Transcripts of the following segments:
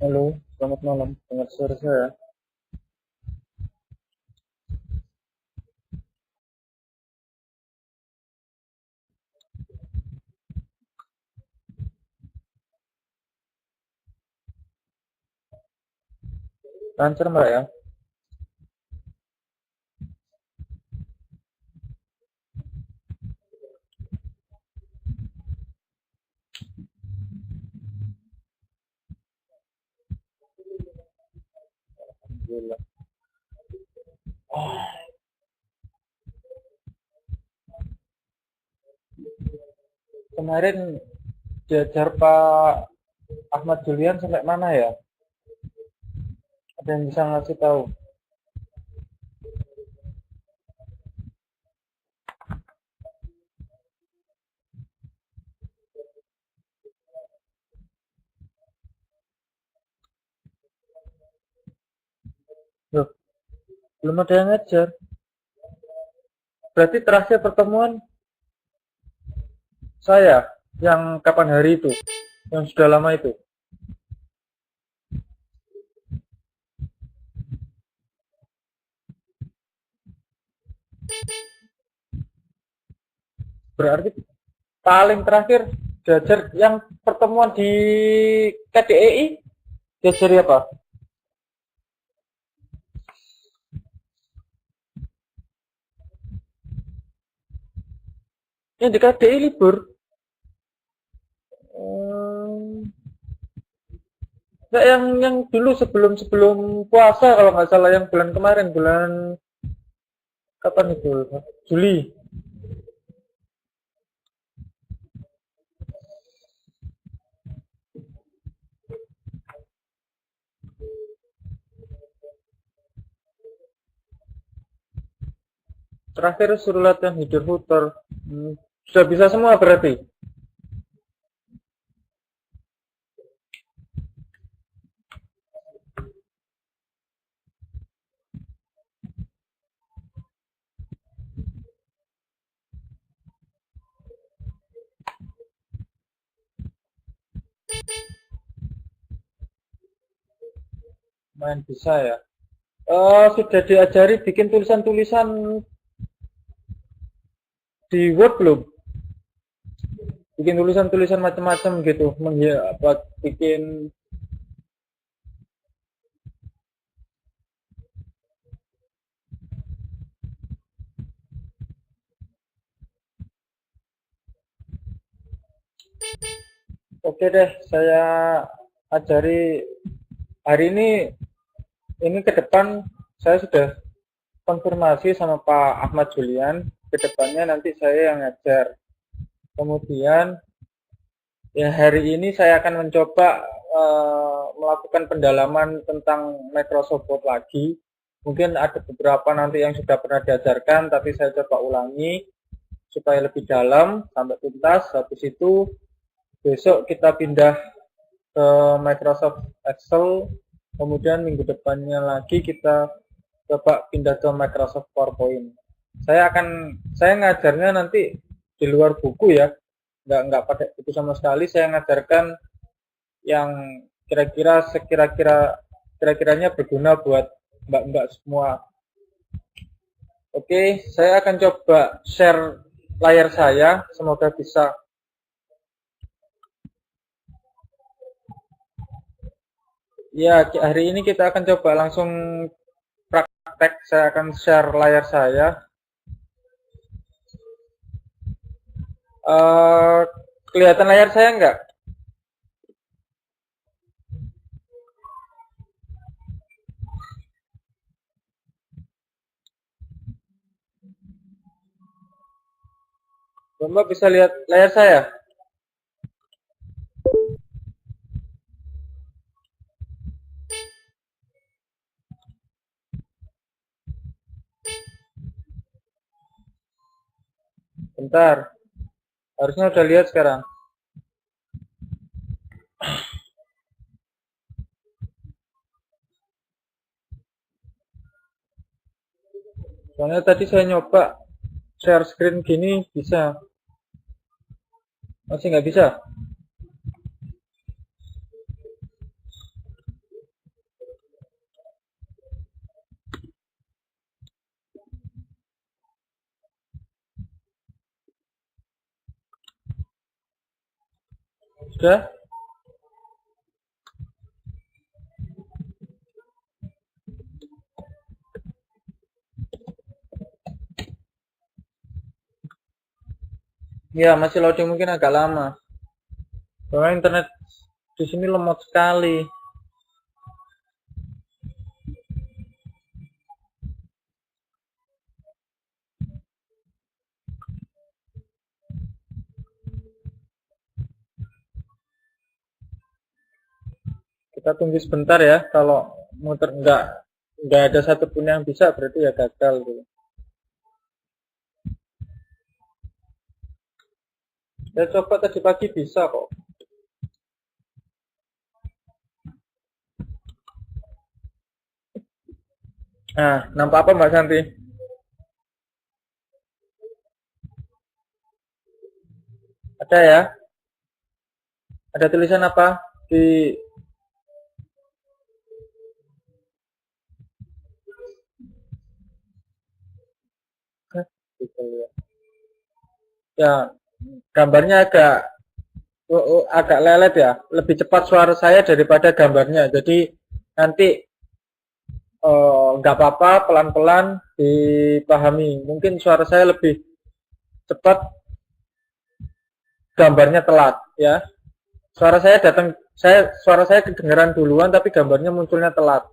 Halo, selamat malam. Dengar suara saya? Lancar, Mbak ya? Alhamdulillah. Kemarin diajar Pak Ahmad Julian sampai mana ya? Ada yang bisa ngasih tahu? Loh, belum ada yang ngajar. Berarti terakhir pertemuan saya yang kapan hari itu? Yang sudah lama itu. Berarti paling terakhir diajar yang pertemuan di KDEI diajari apa? Yang di KDEI libur. Hmm, Nggak, yang dulu sebelum sebelum puasa kalau nggak salah, yang bulan kemarin, bulan kapan itu? Juli. Terakhir suruh latihan hidroputer. Sudah bisa semua berarti. Main bisa ya. Sudah diajari bikin tulisan-tulisan di Word belum? Bikin tulisan-tulisan macam-macam gitu. Buat bikin. Oke deh, saya ajari hari ini. Ini ke depan saya sudah konfirmasi sama Pak Ahmad Julian. Ke depannya nanti saya yang ngajar. Kemudian ya hari ini saya akan mencoba melakukan pendalaman tentang Microsoft Word lagi. Mungkin ada beberapa nanti yang sudah pernah diajarkan, tapi saya coba ulangi supaya lebih dalam sampai tuntas. Habis itu besok kita pindah ke Microsoft Excel. Kemudian minggu depannya lagi kita coba pindah ke Microsoft PowerPoint. Saya ngajarnya nanti di luar buku ya, nggak pakai buku sama sekali. Saya ngajarkan yang kira-kiranya berguna buat mbak-mbak semua. Oke, saya akan coba share layar saya, semoga bisa. Ya, hari ini kita akan coba langsung praktek. Saya akan share layar saya. Eh, Kelihatan layar saya enggak? Bapak bisa lihat layar saya? Bentar, harusnya udah lihat sekarang. Soalnya tadi saya nyoba share screen gini bisa, masih nggak bisa. Sudah? Ya, masih loading mungkin agak lama. Karena internet di sini lemot sekali. Kita tunggu sebentar ya. Kalau muter nggak ada satupun yang bisa, berarti ya gagal gitu. Saya coba tadi pagi bisa kok. Nah, nampak apa Mbak Santi? Ada ya? Ada tulisan apa di ya, gambarnya agak lelet ya. Lebih cepat suara saya daripada gambarnya. Jadi nanti nggak apa-apa, pelan-pelan dipahami. Mungkin suara saya lebih cepat, gambarnya telat ya. Suara saya kedengaran duluan tapi gambarnya munculnya telat.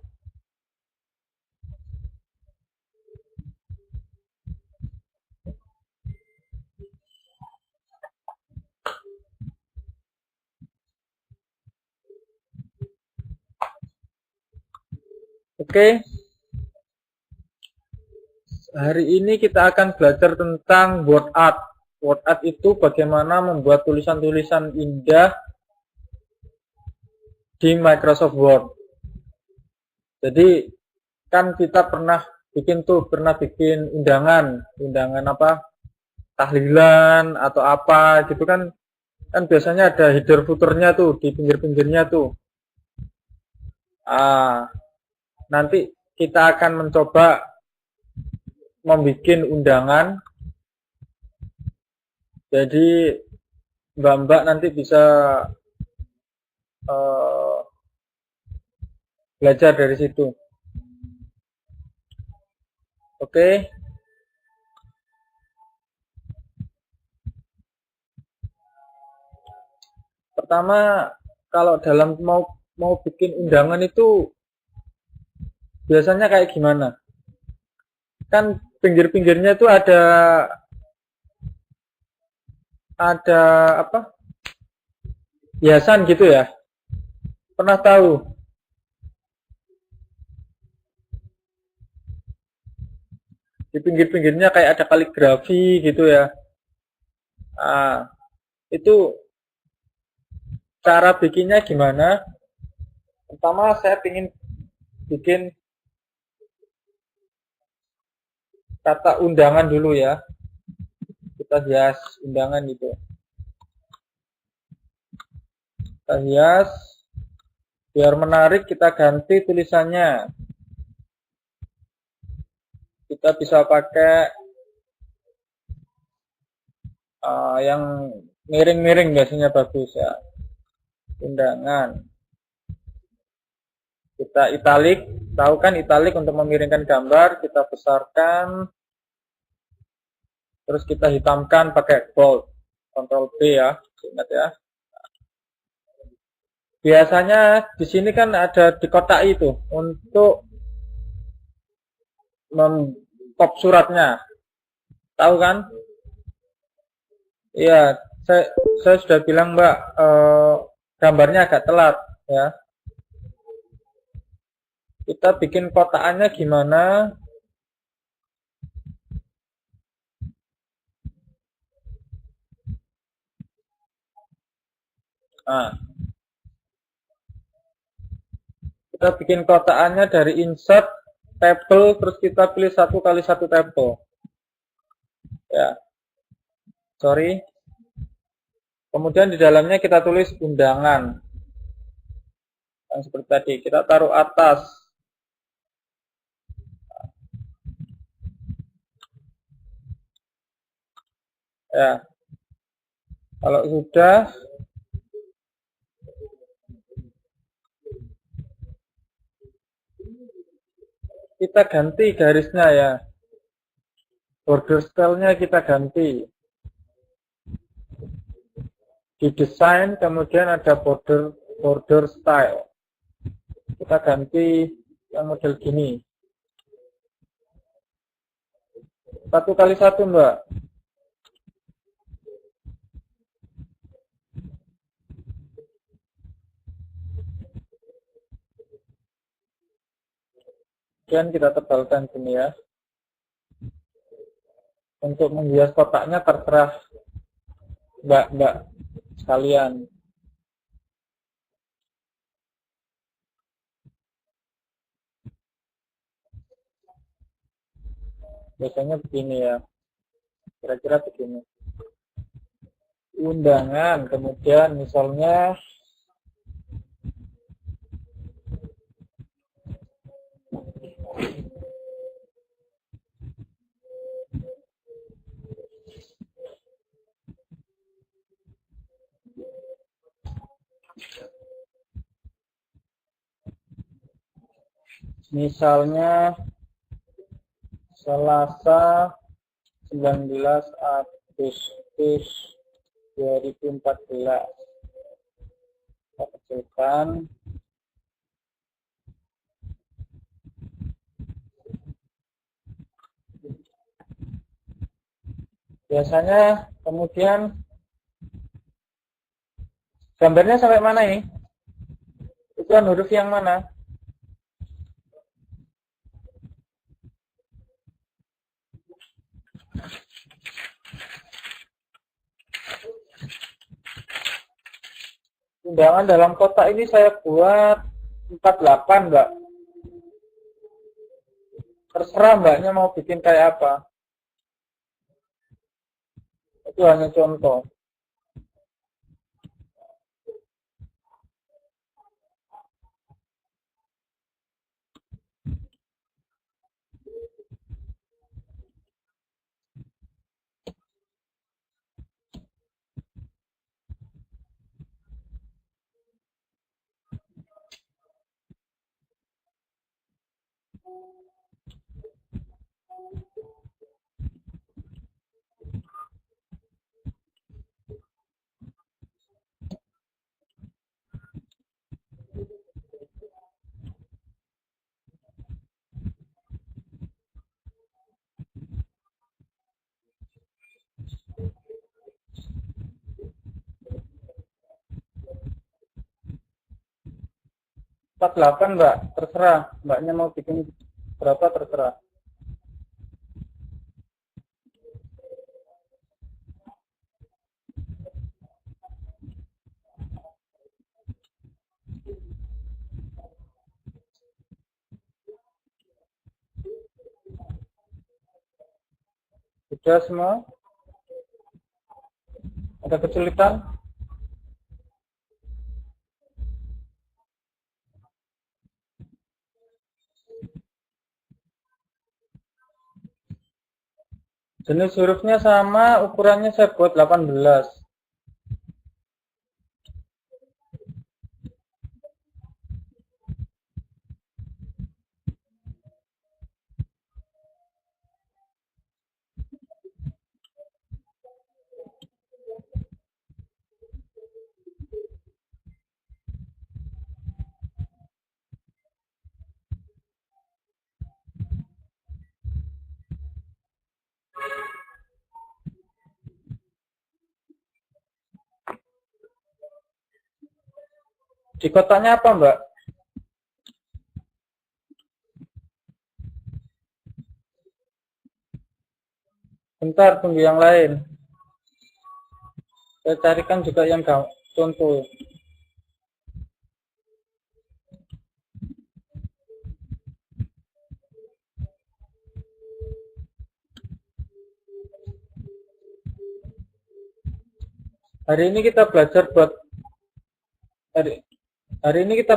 Oke. Hari ini kita akan belajar tentang word art. Word art itu bagaimana membuat tulisan-tulisan indah di Microsoft Word. Jadi kan kita pernah bikin undangan apa? Tahlilan atau apa gitu kan biasanya ada header footernya tuh di pinggir-pinggirnya tuh. Nanti kita akan mencoba membuat undangan, jadi mbak-mbak nanti bisa belajar dari situ. Oke. Pertama, kalau dalam mau bikin undangan itu biasanya kayak gimana? Kan pinggir-pinggirnya itu ada apa? Hiasan gitu ya. Pernah tahu? Di pinggir-pinggirnya kayak ada kaligrafi gitu ya. Itu cara bikinnya gimana? Pertama saya ingin bikin kata undangan dulu ya. Kita hias undangan gitu. Kita hias biar menarik, kita ganti tulisannya. Kita bisa pakai yang miring-miring, biasanya bagus ya. Undangan. Kita italik, tahu kan italik untuk memiringkan gambar, kita besarkan, terus kita hitamkan pakai bold, Ctrl B ya, ingat ya. Biasanya di sini kan ada di kotak itu untuk pop suratnya, tahu kan? Iya, saya sudah bilang Mbak, gambarnya agak telat ya. Kita bikin kotakannya gimana? Kita bikin kotakannya dari insert table, terus kita pilih 1x1 table ya, sorry. Kemudian di dalamnya kita tulis undangan yang seperti tadi, kita taruh atas ya. Kalau sudah, kita ganti garisnya ya. Border style-nya kita ganti. Di desain kemudian ada border style. Kita ganti yang model gini. 1x1, Mbak. Kemudian kita tebalkan gini ya. Untuk menghias kotaknya terserah Mbak sekalian. Biasanya begini ya. Kira-kira begini. Undangan, kemudian misalnya Selasa 19 Agustus 2014. Kita kecilkan. Biasanya kemudian gambarnya sampai mana ini? Ukuran huruf yang mana? Undangan dalam kotak ini saya buat 48, Mbak. Terserah Mbaknya mau bikin kayak apa. Itu hanya contoh. Empat delapan, Mbak. Terserah. Mbaknya mau bikin berapa terserah. Sudah semua? Ada kesulitan? Jenis hurufnya sama, ukurannya saya buat 18. Di kotaknya apa, Mbak? Bentar, tunggu yang lain. Saya carikan juga yang contoh. Hari ini kita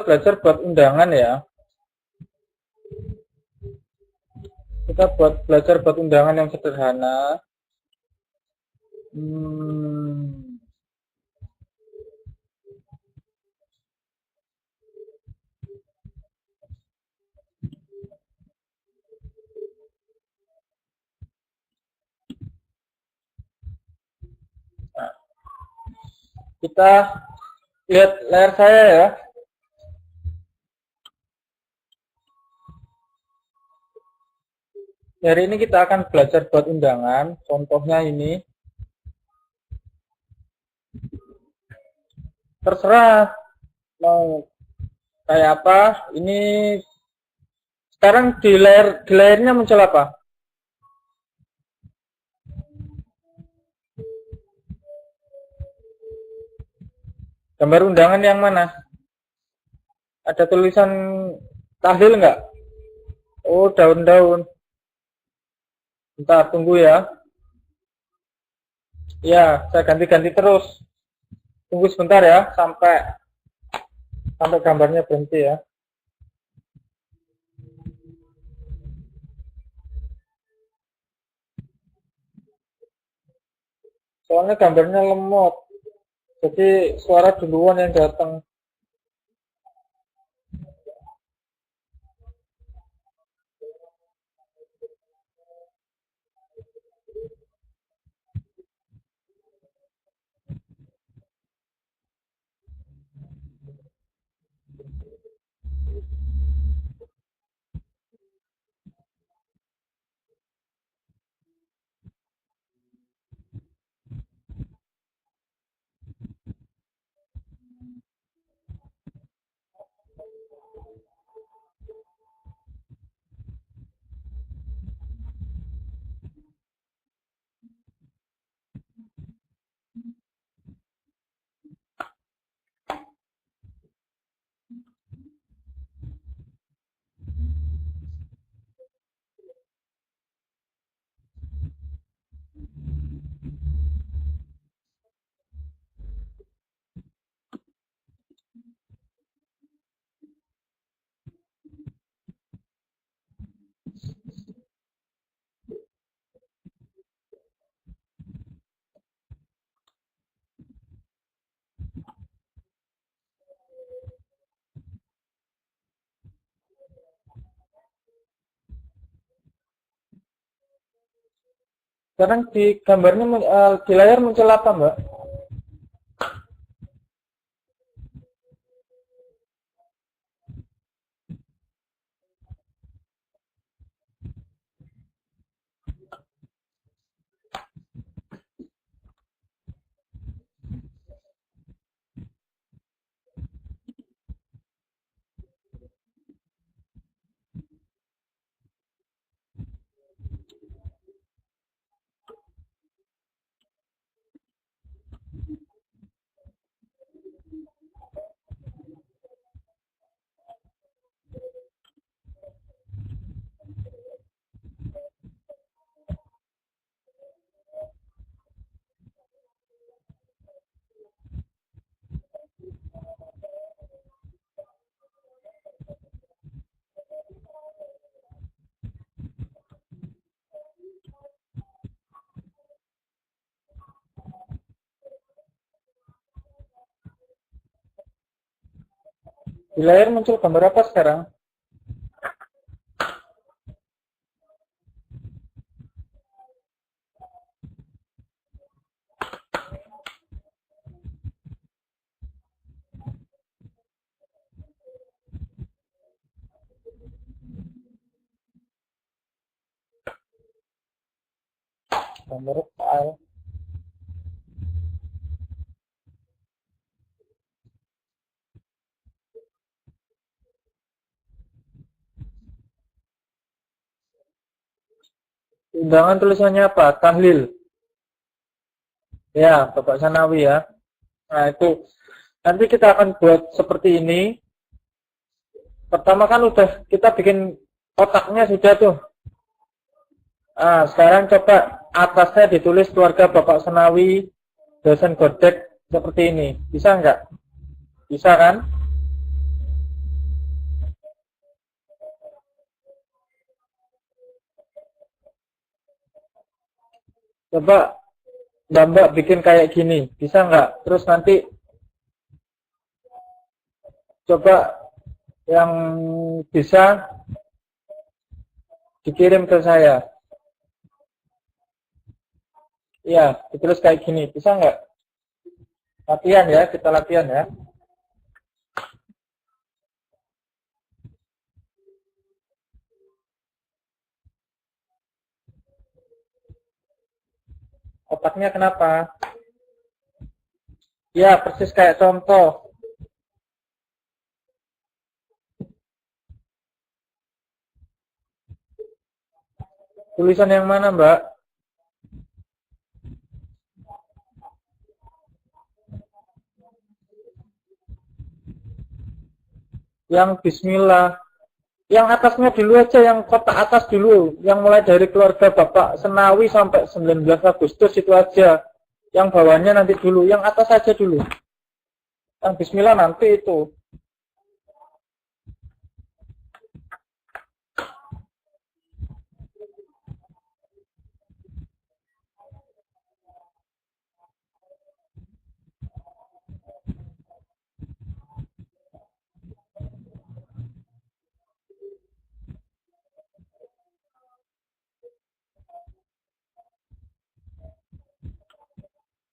belajar buat undangan ya. Kita belajar buat undangan yang sederhana. Kita lihat layar saya ya. Hari ini kita akan belajar buat undangan. Contohnya ini. Terserah mau kayak apa. Ini sekarang di layarnya muncul apa? Gambar undangan yang mana? Ada tulisan tahlil nggak? Oh, daun-daun. Bentar, tunggu ya. Ya, saya ganti-ganti terus. Tunggu sebentar ya, sampai gambarnya berhenti ya. Soalnya gambarnya lemot. Jadi suara duluan yang datang. Sekarang di gambarnya di layar muncul apa, Mbak? Di layar muncul gambar apa sekarang? Gambar file. Undangan tulisannya apa? Tahlil. Ya, Bapak Sanawi ya. Nah, itu. Nanti kita akan buat seperti ini. Pertama kan udah kita bikin otaknya sudah tuh. Nah, sekarang coba atasnya ditulis keluarga Bapak Senawi, dosen Godek seperti ini. Bisa nggak? Bisa kan? Coba Mbak bikin kayak gini. Bisa nggak? Terus nanti coba yang bisa dikirim ke saya. Iya, ditulis kayak gini. Bisa nggak? Latihan ya, kita latihan ya. Otaknya kenapa? Ya, persis kayak contoh. Tulisan yang mana, Mbak? Yang bismillah. Yang atasnya dulu aja, yang kotak atas dulu. Yang mulai dari keluarga Bapak Senawi sampai 19 Agustus itu aja. Yang bawahnya nanti dulu. Yang atas aja dulu. Yang bismillah nanti itu.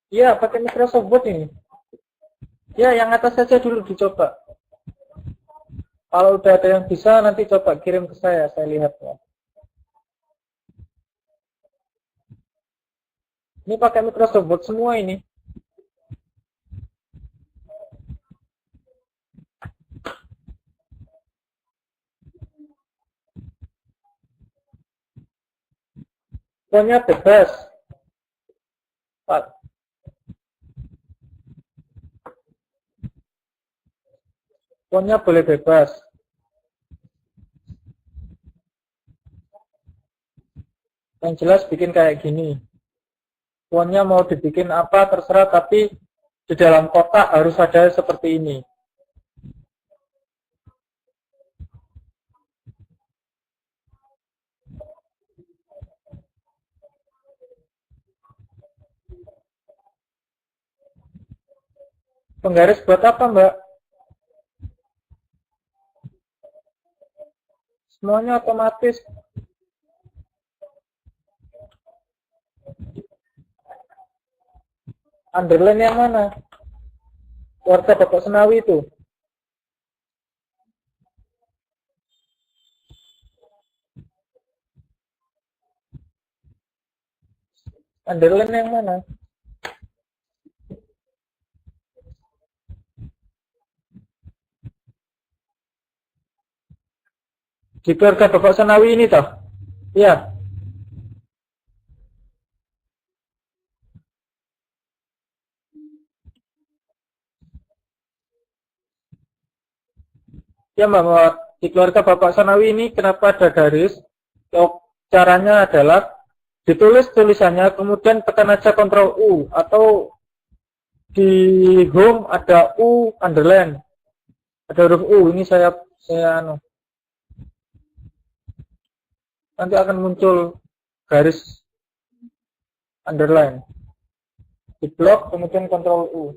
Iya, pakai Microsoft Word ini. Ya, yang atas saja dulu dicoba. Kalau udah ada yang bisa, nanti coba kirim ke saya lihat ya. Ini pakai Microsoft Word semua ini. Pokoknya bebas. Pak. Pokoknya boleh bebas. Yang jelas bikin kayak gini. Pokoknya mau dibikin apa terserah, tapi di dalam kotak harus ada seperti ini. Penggaris buat apa, Mbak? Semuanya otomatis. Underline yang mana? Keluarga Bapak Senawi itu. Underline yang mana? Di keluarga Bapak Senawi ini toh? Iya. Ya Mbak, di keluarga Bapak Senawi ini kenapa ada garis? Caranya adalah ditulis tulisannya, kemudian tekan aja Ctrl U, atau di home ada U underline, ada huruf U. Ini saya nanti akan muncul garis underline. Di blok kemudian Ctrl U.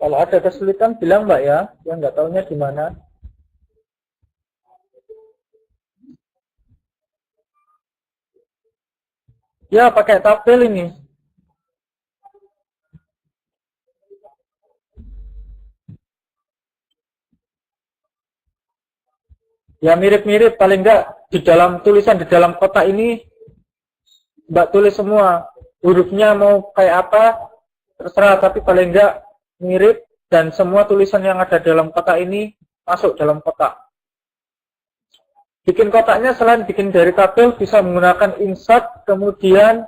Kalau ada kesulitan bilang Mbak ya, yang nggak tahunya di mana. Ya pakai tabel ini. Ya mirip-mirip, paling enggak di dalam tulisan di dalam kotak ini Mbak tulis semua. Hurufnya mau kayak apa terserah, tapi paling enggak mirip dan semua tulisan yang ada dalam kotak ini masuk dalam kotak. Bikin kotaknya selain bikin dari tabel bisa menggunakan insert kemudian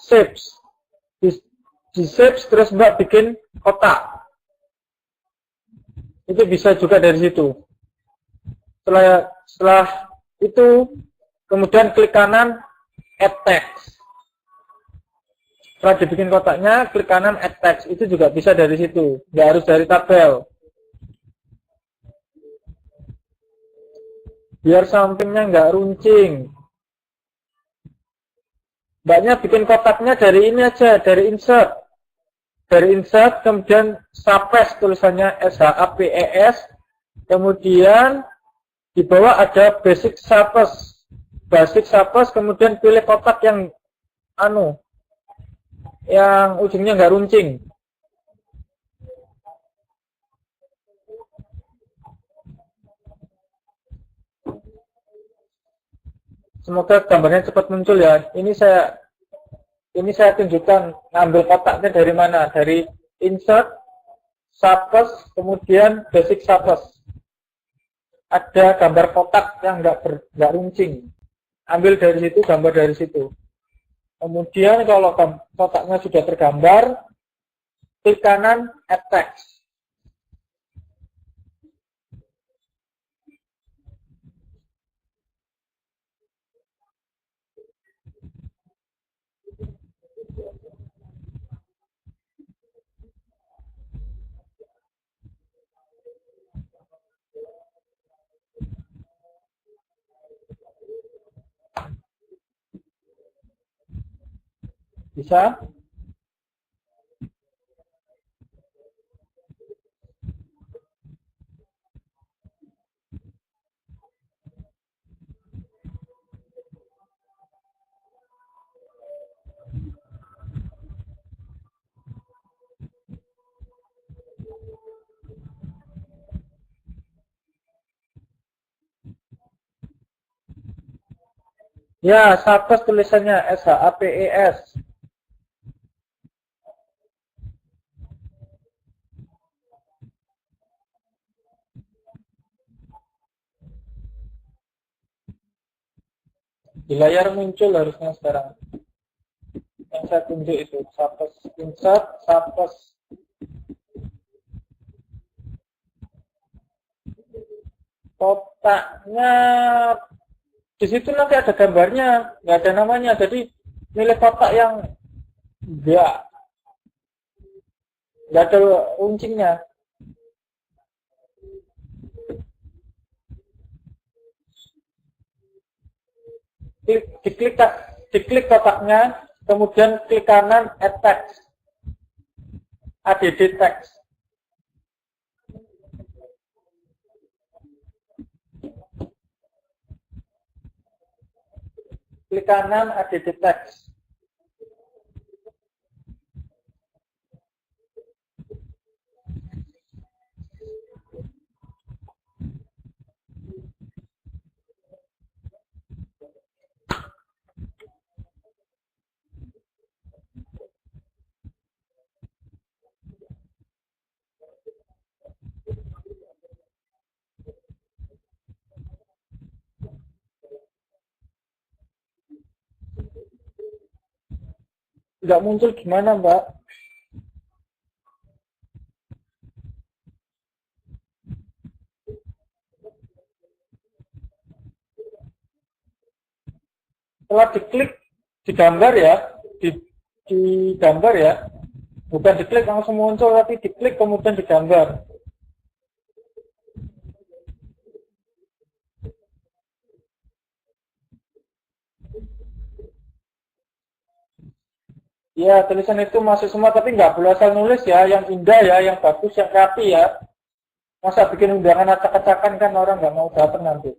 shapes. Di shapes terus Mbak bikin kotak. Itu bisa juga dari situ. Setelah itu kemudian klik kanan add text. Setelah dibikin kotaknya, klik kanan add text. Itu juga bisa dari situ, nggak harus dari tabel. Biar sampingnya nggak runcing. Mbaknya bikin kotaknya dari ini aja, dari insert. Dari insert, kemudian Sapes, tulisannya SHAPES. Kemudian di bawah ada basic Sapes. Basic Sapes, kemudian pilih kotak yang ujungnya nggak runcing. Semoga gambarnya cepat muncul ya. Ini saya tunjukkan ngambil kotaknya dari mana. Dari insert, Sapes, kemudian basic Sapes. Ada gambar kotak yang nggak runcing. Ambil dari situ, gambar dari situ. Kemudian kalau kotaknya sudah tergambar, klik kanan add text. Bisa? Ya, Sapes tulisannya SHAPES. Di layar muncul harusnya sekarang. Yang saya tunjuk itu Sapes insert, Sapes. Kotaknya di situ nanti ada gambarnya, nggak ada namanya. Jadi milih kotak yang nggak ada runcingnya. Diklik kotaknya, kemudian klik kanan add text, add text. Klik kanan add text. Nggak muncul gimana, Mbak? Setelah diklik, digambar ya, digambar ya, bukan diklik langsung muncul, tapi diklik kemudian digambar. Ya, tulisan itu masuk semua, tapi nggak perlu asal nulis ya, yang indah ya, yang bagus, yang rapi ya. Masa bikin undangan acak-acakan kan orang nggak mau datang nanti.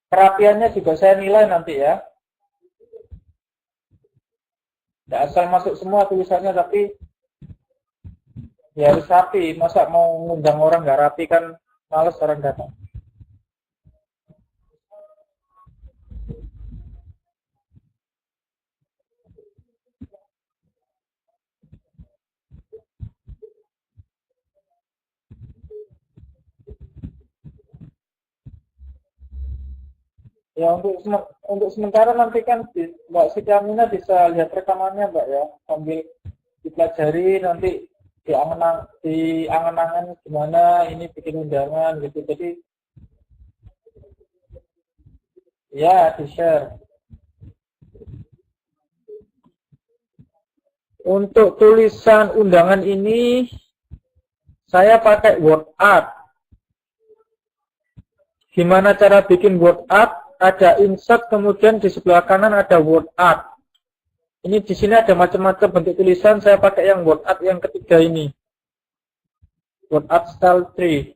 Kerapiannya juga saya nilai nanti ya. Nggak asal masuk semua tulisannya, tapi ya harus rapi. Masa mau ngundang orang nggak rapi kan males orang datang. Ya untuk sementara nanti kan Mbak Siti Aminah bisa lihat rekamannya Mbak ya, sambil dipelajari nanti diangan-angan gimana ini bikin undangan gitu. Jadi ya di share. Untuk tulisan undangan ini saya pakai word art. Gimana cara bikin word art? Ada insert, kemudian di sebelah kanan ada word art. Ini di sini ada macam-macam bentuk tulisan. Saya pakai yang word art yang ketiga ini. Word art style 3.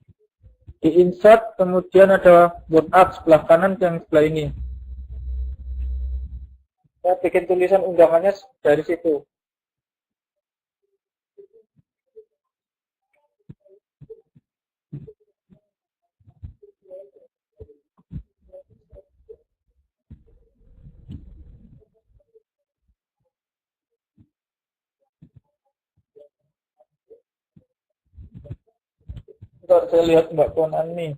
Di insert, kemudian ada word art sebelah kanan yang sebelah ini. Saya bikin tulisan undangannya dari situ. Bentar, saya lihat Mbak Puan Ani.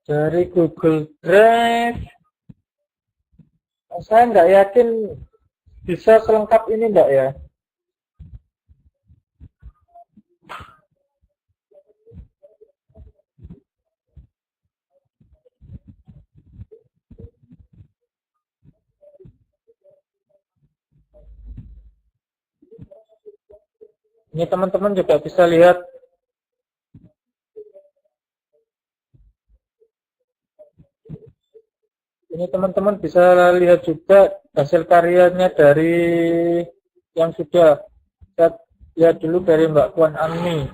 Dari Google Drive, saya nggak yakin bisa selengkap ini Mbak ya. Ini teman-teman juga bisa lihat. Ini teman-teman bisa lihat juga hasil karyanya dari yang sudah saya lihat dulu dari Mbak Puan Ani.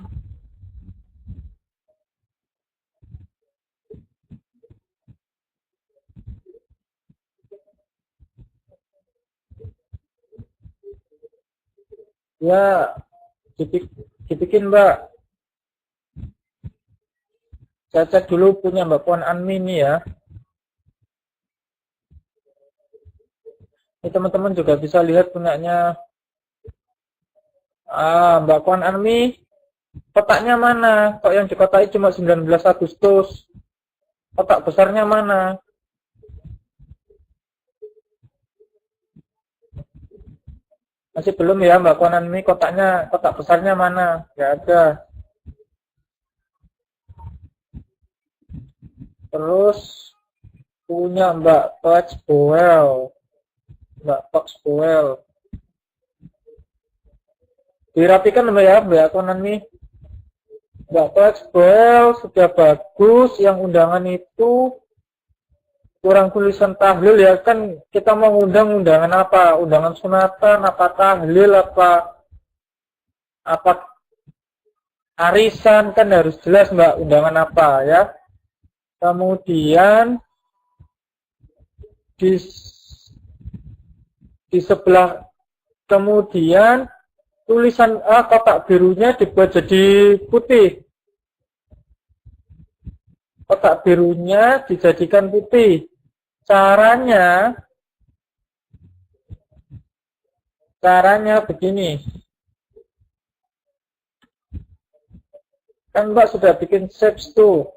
Ya, dibikin Mbak. Saya cek dulu punya Mbak Puan Ani ini ya. Ini teman-teman juga bisa lihat punyanya Mbak Puan Ani. Kotaknya mana? Kok yang dikotai cuma 19 Agustus? Kotak besarnya mana? Masih belum ya Mbak Puan Ani, kotaknya, kotak besarnya mana? Nggak ada. Terus punya Mbak Touchboel. Mbak Touchboel. Dirapikan Mbak ya, Mbak Puan Ani. Mbak Touchboel sudah bagus. Yang undangan itu kurang tulisan tahlil ya, kan kita mau undang undangan apa? Undangan sunatan, apa tahlil, apa arisan, kan harus jelas Mbak undangan apa ya. Kemudian di sebelah, kemudian tulisan kotak birunya dibuat jadi putih. Kotak birunya dijadikan putih. Caranya begini. Kan Mbak sudah bikin shapes tuh.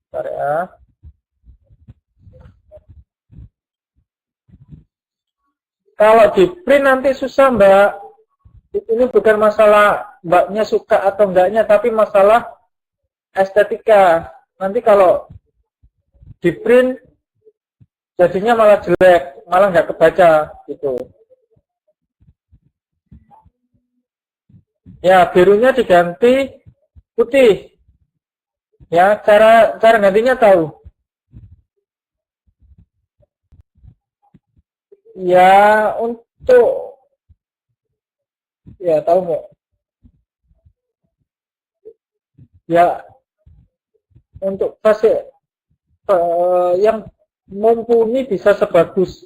Bentar ya. Kalau di print nanti susah Mbak. Ini bukan masalah Mbaknya suka atau enggaknya, tapi masalah estetika. Nanti kalau di print jadinya malah jelek, malah nggak kebaca gitu. Ya, birunya diganti putih. Ya, cara gantinya tahu. Ya, untuk ya tahu nggak? Ya, untuk fase yang mumpuni bisa sebagus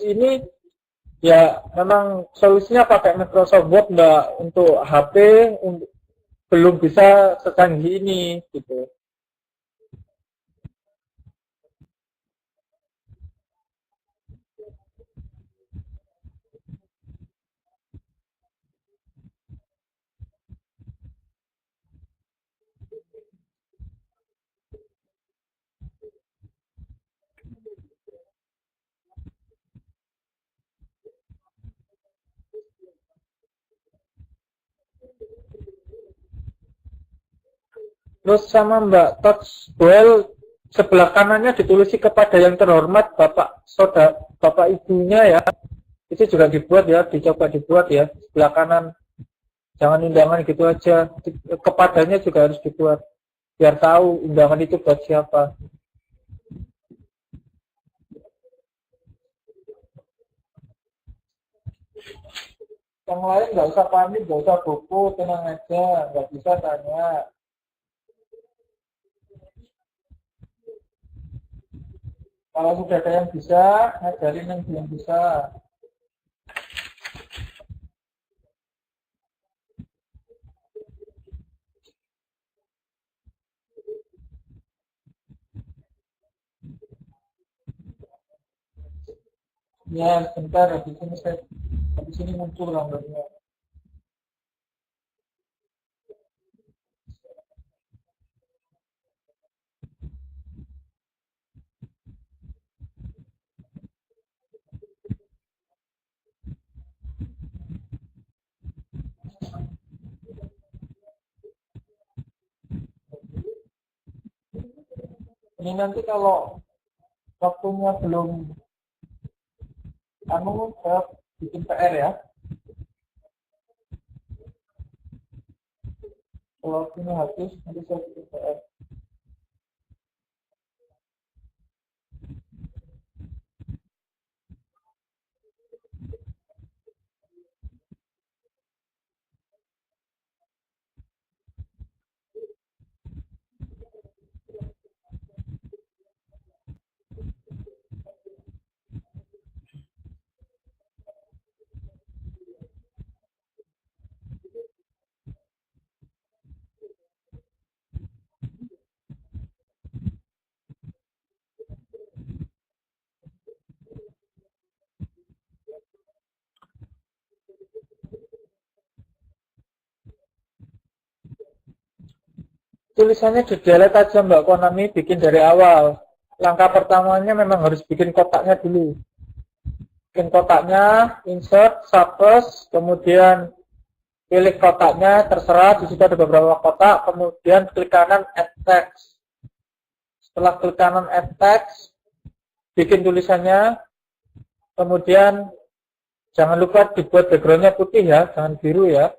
ini Ya, memang solusinya pakai Microsoft Word Mbak untuk HP belum bisa secanggih ini gitu. Terus sama Mbak Touchwell sebelah kanannya ditulisi kepada yang terhormat Bapak Saudara, Bapak Ibunya ya. Itu juga dibuat ya, dicoba dibuat ya. Sebelah kanan, jangan undangan gitu aja. Kepadanya juga harus dibuat biar tahu undangan itu buat siapa. Yang lain nggak usah panik, nggak usah buku, tenang aja, nggak bisa tanya. Kalau sudah ada yang bisa, ngajarin yang belum bisa. Ya, sebentar, habis ini muncul gambarnya. Ini nanti kalau waktunya belum, saya bikin PR ya. Kalau waktunya habis, nanti saya bikin PR. Tulisannya di delete aja Mbak Konami, bikin dari awal. Langkah pertamanya memang harus bikin kotaknya dulu. Bikin kotaknya, insert, subs, kemudian pilih kotaknya, terserah, di situ ada beberapa kotak, kemudian klik kanan add text. Setelah klik kanan add text, bikin tulisannya, kemudian jangan lupa dibuat backgroundnya putih ya, jangan biru ya.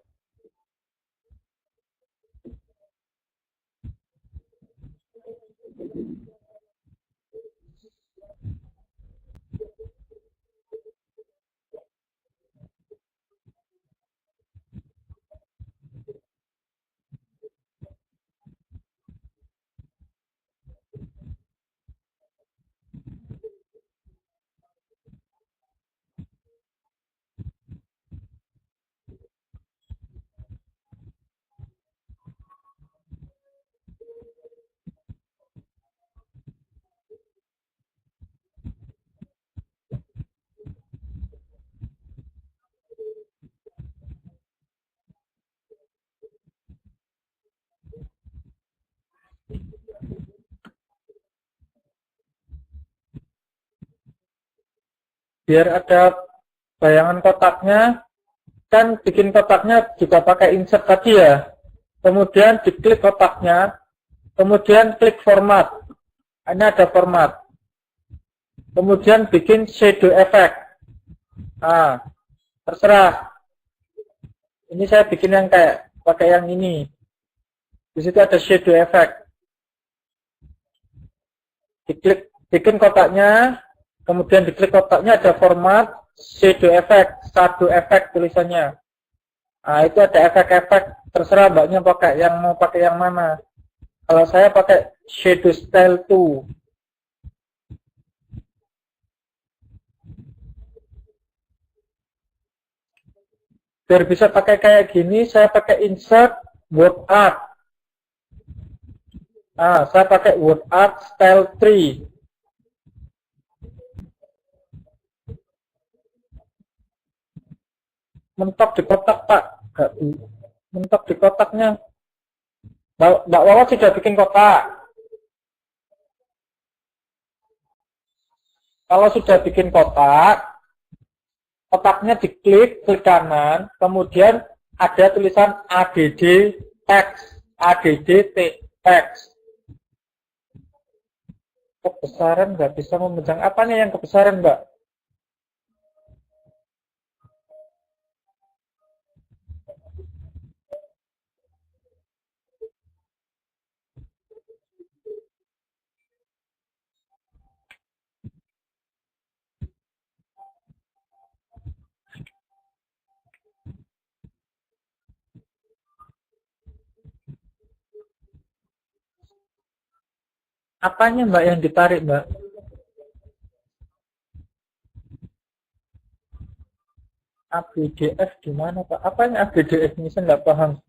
Biar ada bayangan kotaknya, kan bikin kotaknya juga pakai insert tadi ya. Kemudian diklik kotaknya, kemudian klik format. Ini ada format. Kemudian bikin shadow effect. Nah, terserah. Ini saya bikin yang kayak pakai yang ini. Di situ ada shadow effect. Diklik, bikin kotaknya, kemudian diklik kotaknya ada format shadow effect, shadow effect tulisannya. Nah, itu ada efek-efek, terserah mbaknya pakai yang mau pakai yang mana. Kalau saya pakai shadow style 2. Biar bisa pakai kayak gini, saya pakai insert word art. Saya pakai word art style 3. Mentok di kotak, Pak. Mentok di kotaknya. Mbak Wawa sudah bikin kotak. Kalau sudah bikin kotak, kotaknya diklik, klik kanan, kemudian ada tulisan ADD text, ADD text. Kebesaran nggak bisa memegang. Apanya yang kebesaran, Mbak? Apanya, Mbak, yang ditarik, Mbak? ABDF gimana, Pak? Apanya ABDF ini? Saya nggak paham.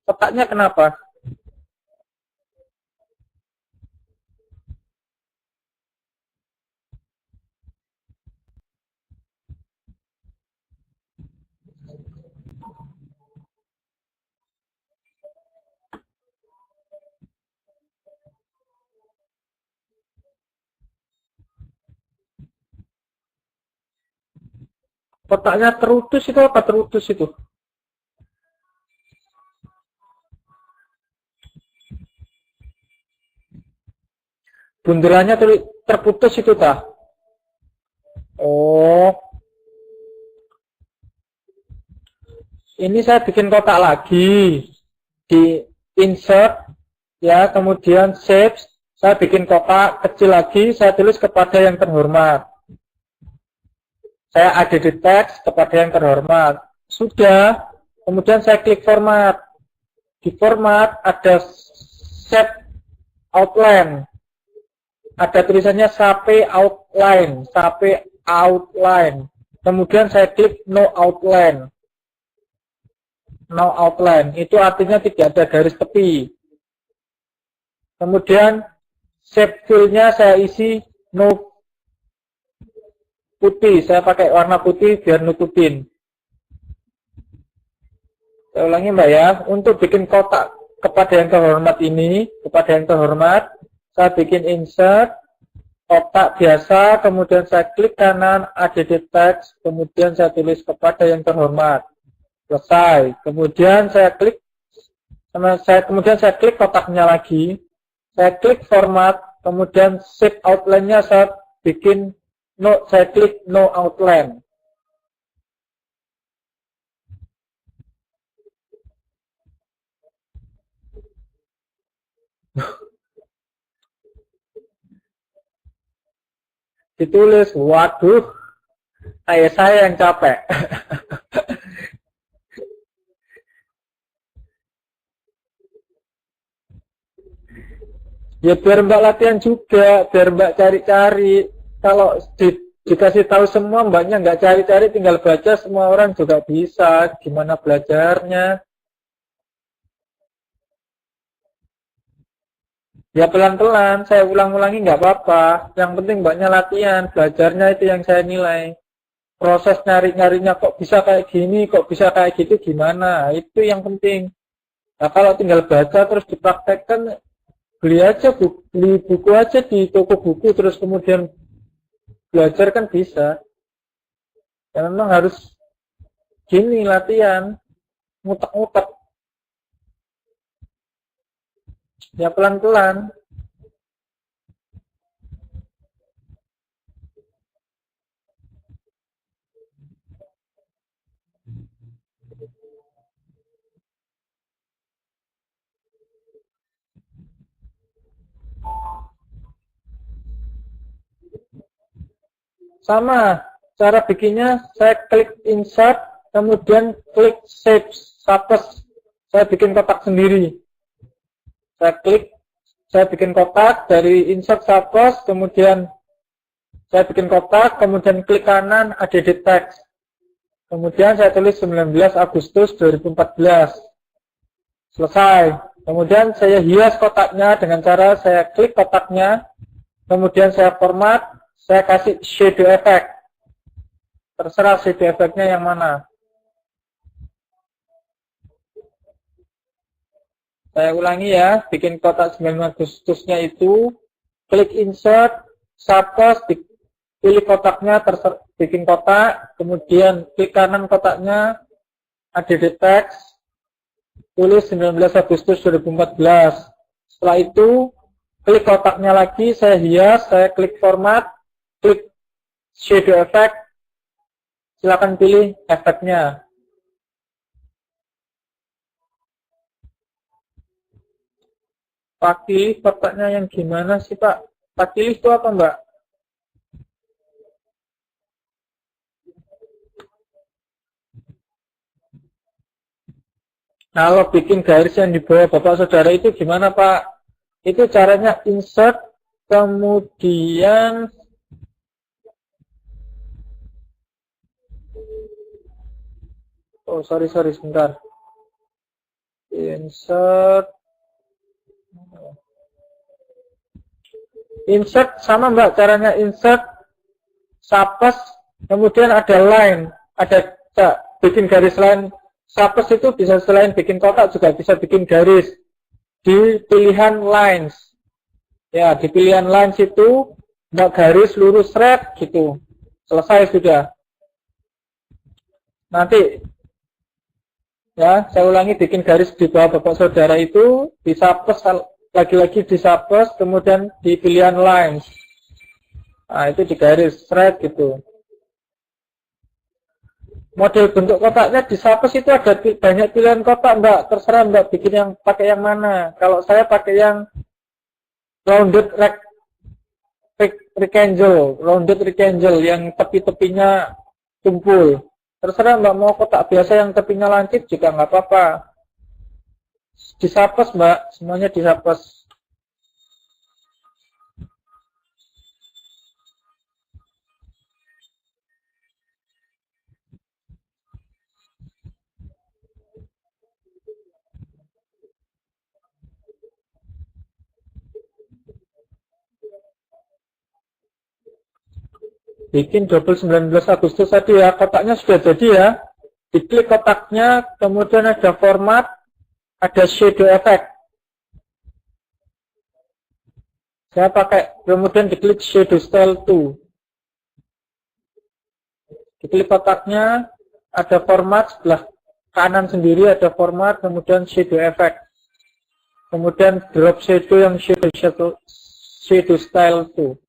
Kotaknya kenapa? Kotaknya terutus itu apa? Terutus itu? Bundelannya terputus itu, tah? Oh. Ini saya bikin kotak lagi. Di insert, ya, kemudian shape. Saya bikin kotak kecil lagi, saya tulis kepada yang terhormat. Saya ada di teks kepada yang terhormat. Sudah. Kemudian saya klik format. Di format ada set outline. Ada tulisannya SAP outline. SAP outline. Kemudian saya klik no outline. No outline. Itu artinya tidak ada garis tepi. Kemudian shape fill-nya saya isi no putih, saya pakai warna putih biar nutupin. Saya ulangi, Mbak, ya. Untuk bikin kotak kepada yang terhormat ini, kepada yang terhormat, saya bikin insert, kotak biasa, kemudian saya klik kanan, add text, kemudian saya tulis kepada yang terhormat. Selesai. Kemudian saya klik kotaknya lagi, saya klik format, kemudian shape outline-nya saya bikin saya klik no outline. Ditulis, waduh, saya yang capek. Ya biar Mbak latihan juga, biar Mbak cari-cari. Kalau dikasih tahu semua, Mbaknya nggak cari-cari, tinggal baca, semua orang juga bisa. Gimana belajarnya? Ya pelan-pelan, saya ulang-ulangi nggak apa-apa. Yang penting Mbaknya latihan, belajarnya itu yang saya nilai. Proses nyari-nyarinya kok bisa kayak gini, kok bisa kayak gitu, gimana? Itu yang penting. Nah, kalau tinggal baca terus dipraktekkan, beli buku aja di toko buku, terus kemudian belajar kan bisa. Ya memang harus gini latihan, ngutak-ngutak. Ya pelan-pelan. Sama, cara bikinnya saya klik insert, kemudian klik shape, sapes. Saya bikin kotak sendiri. Saya klik, saya bikin kotak dari insert sapes, kemudian saya bikin kotak, kemudian klik kanan, add text. Kemudian saya tulis 19 Agustus 2014. Selesai. Kemudian saya hias kotaknya dengan cara saya klik kotaknya. Kemudian saya format. Saya kasih shadow effect. Terserah shadow effect-nya yang mana. Saya ulangi ya. Bikin kotak 19 Agustusnya itu. Klik insert. Subpost. Pilih kotaknya, bikin kotak, kemudian klik kanan kotaknya, add text, tulis 19 Agustus 2014. Setelah itu, klik kotaknya lagi, saya hias, saya klik format, klik shadow effect, silakan pilih efeknya. Pak pilih kotaknya yang gimana sih Pak? Pak pilih itu apa Mbak? Kalau bikin garis yang di bawah Bapak Saudara itu gimana Pak? Itu caranya insert, kemudian sorry sebentar. Insert sama Mbak, caranya insert, subpost, kemudian ada line, ada bikin garis line. Subpost itu bisa selain bikin kotak juga bisa bikin garis di pilihan lines. Ya, di pilihan lines itu Mbak garis lurus red gitu. Selesai sudah. Nanti ya, saya ulangi, bikin garis di bawah Bapak Saudara itu di subpost, lagi-lagi di subpost, kemudian di pilihan lines. Nah, itu di garis red gitu. Model bentuk kotaknya di subpost itu ada banyak pilihan kotak Mbak, terserah Mbak bikin yang pakai yang mana. Kalau saya pakai yang rounded rectangle yang tepi-tepinya tumpul. Terserah Mbak mau kotak biasa yang tepinya lancip juga nggak apa-apa. Di subpost Mbak, semuanya di subpost. Bikin double 19 Agustus tadi ya, kotaknya sudah jadi ya. Diklik kotaknya, kemudian ada format, ada shadow effect. Saya pakai, kemudian diklik shadow style 2. Diklik kotaknya, ada format, sebelah kanan sendiri ada format, kemudian shadow effect. Kemudian drop shadow yang shadow style 2.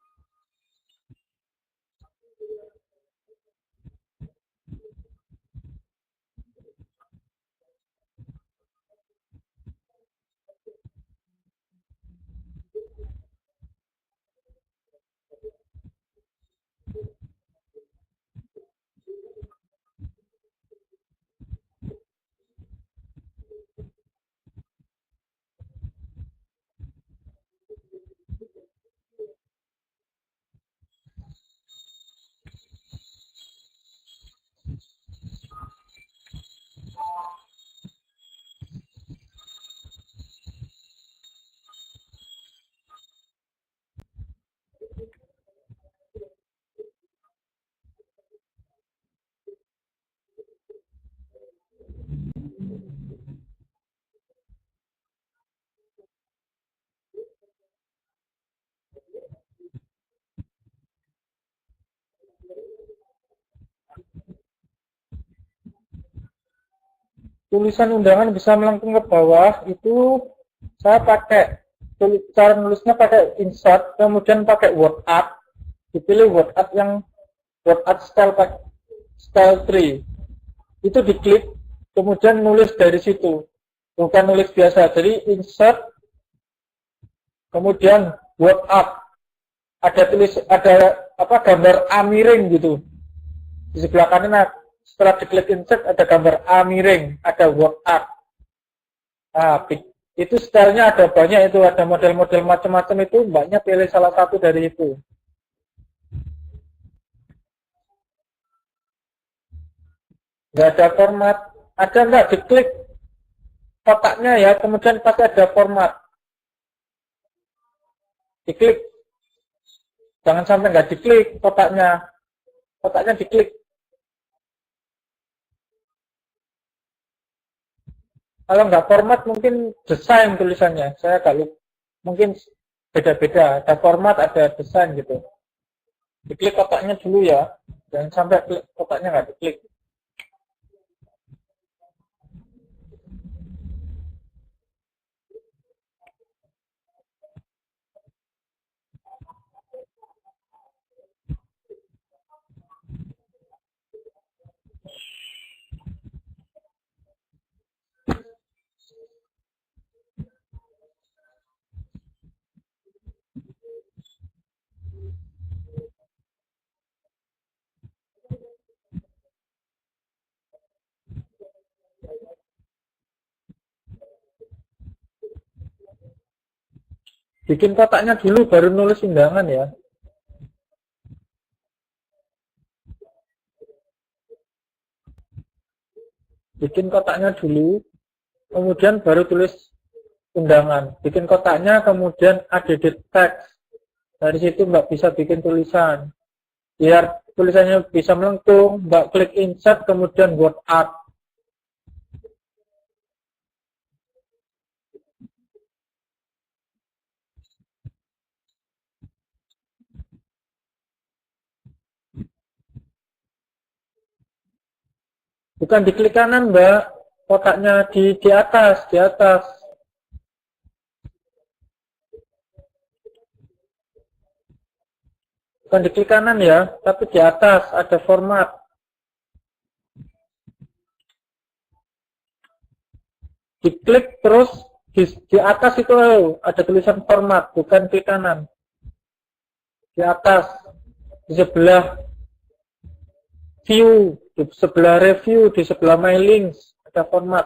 Tulisan undangan bisa melengkung ke bawah, itu saya pakai cara nulisnya pakai insert, kemudian pakai word art, dipilih word art yang word art style 3, itu diklik, kemudian nulis dari situ, bukan nulis biasa. Jadi insert, kemudian word art, ada gambar A miring gitu di sebelah kanan. Setelah diklik insert ada gambar A miring, ada word art. Nah, itu stylenya ada banyak, itu ada model-model macam-macam, itu mbaknya pilih salah satu dari itu. nggak ada format. Ada nggak diklik kotaknya ya, kemudian pasti ada format. Diklik. Jangan sampai nggak diklik kotaknya. Kotaknya diklik. Kalau nggak format mungkin desain tulisannya. Saya agak lupa. Mungkin beda-beda. Ada format, ada desain gitu. Diklik kotaknya dulu ya. Jangan sampai kotaknya nggak diklik. Bikin kotaknya dulu baru nulis undangan ya. Bikin kotaknya dulu, kemudian baru tulis undangan. Bikin kotaknya, kemudian add text. Dari situ Mbak bisa bikin tulisan. Biar tulisannya bisa melengkung, Mbak klik insert, kemudian word art. Bukan di klik kanan, Mbak. Kotaknya di atas, di atas. Bukan di klik kanan ya, tapi di atas ada format. Diklik terus di atas itu ada tulisan format, bukan klik kanan. Di atas, di sebelah view, di sebelah review, di sebelah my links ada format.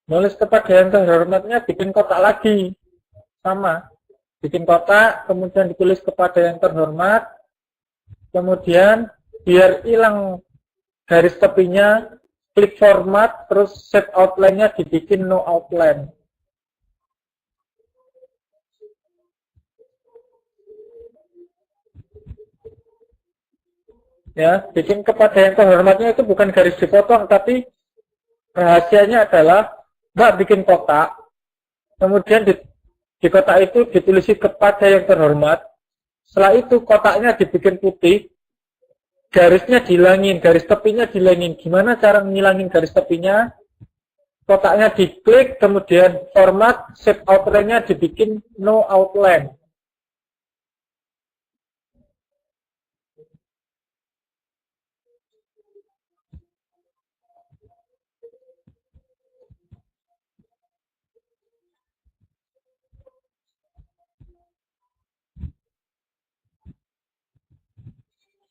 Nulis kepada yang terhormatnya bikin kotak lagi. Sama. Bikin kotak, kemudian ditulis kepada yang terhormat. Kemudian biar hilang garis tepinya, klik format, terus set outline-nya dibikin no outline. Ya, bikin kepada yang terhormatnya itu bukan garis dipotong, tapi rahasianya adalah Mbak bikin kotak, kemudian di kotak itu ditulis kepada yang terhormat. Setelah itu kotaknya dibikin putih, garisnya dihilangin, garis tepinya dihilangin. Gimana cara ngilangin garis tepinya? Kotaknya diklik, kemudian format, shape outline-nya dibikin no outline.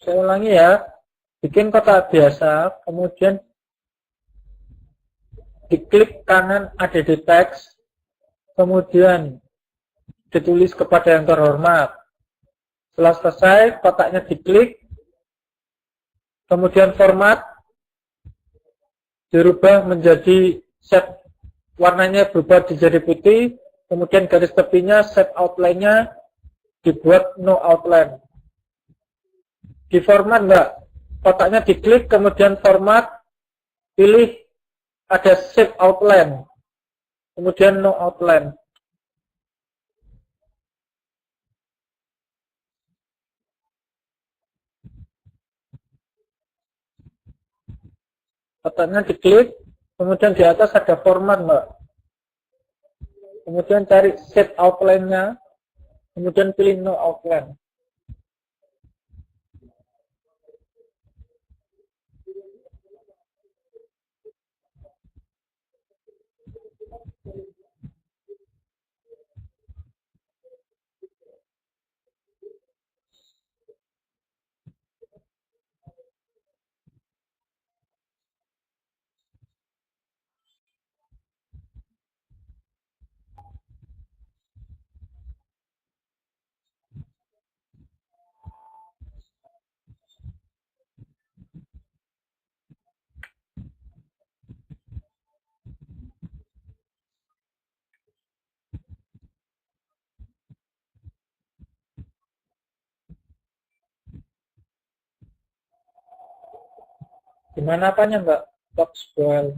Saya ulangi ya, bikin kotak biasa, kemudian diklik kanan add text, kemudian ditulis kepada yang terhormat. Setelah selesai, kotaknya diklik, kemudian format, dirubah menjadi set, warnanya berubah menjadi putih, kemudian garis tepinya, set outline-nya dibuat no outline. Di format Mbak, kotaknya diklik, kemudian format, pilih ada shape outline, kemudian no outline. Kotaknya diklik, kemudian di atas ada format, Mbak. Kemudian cari shape outline-nya, kemudian pilih no outline. Gimana apanya, Mbak? Box boil.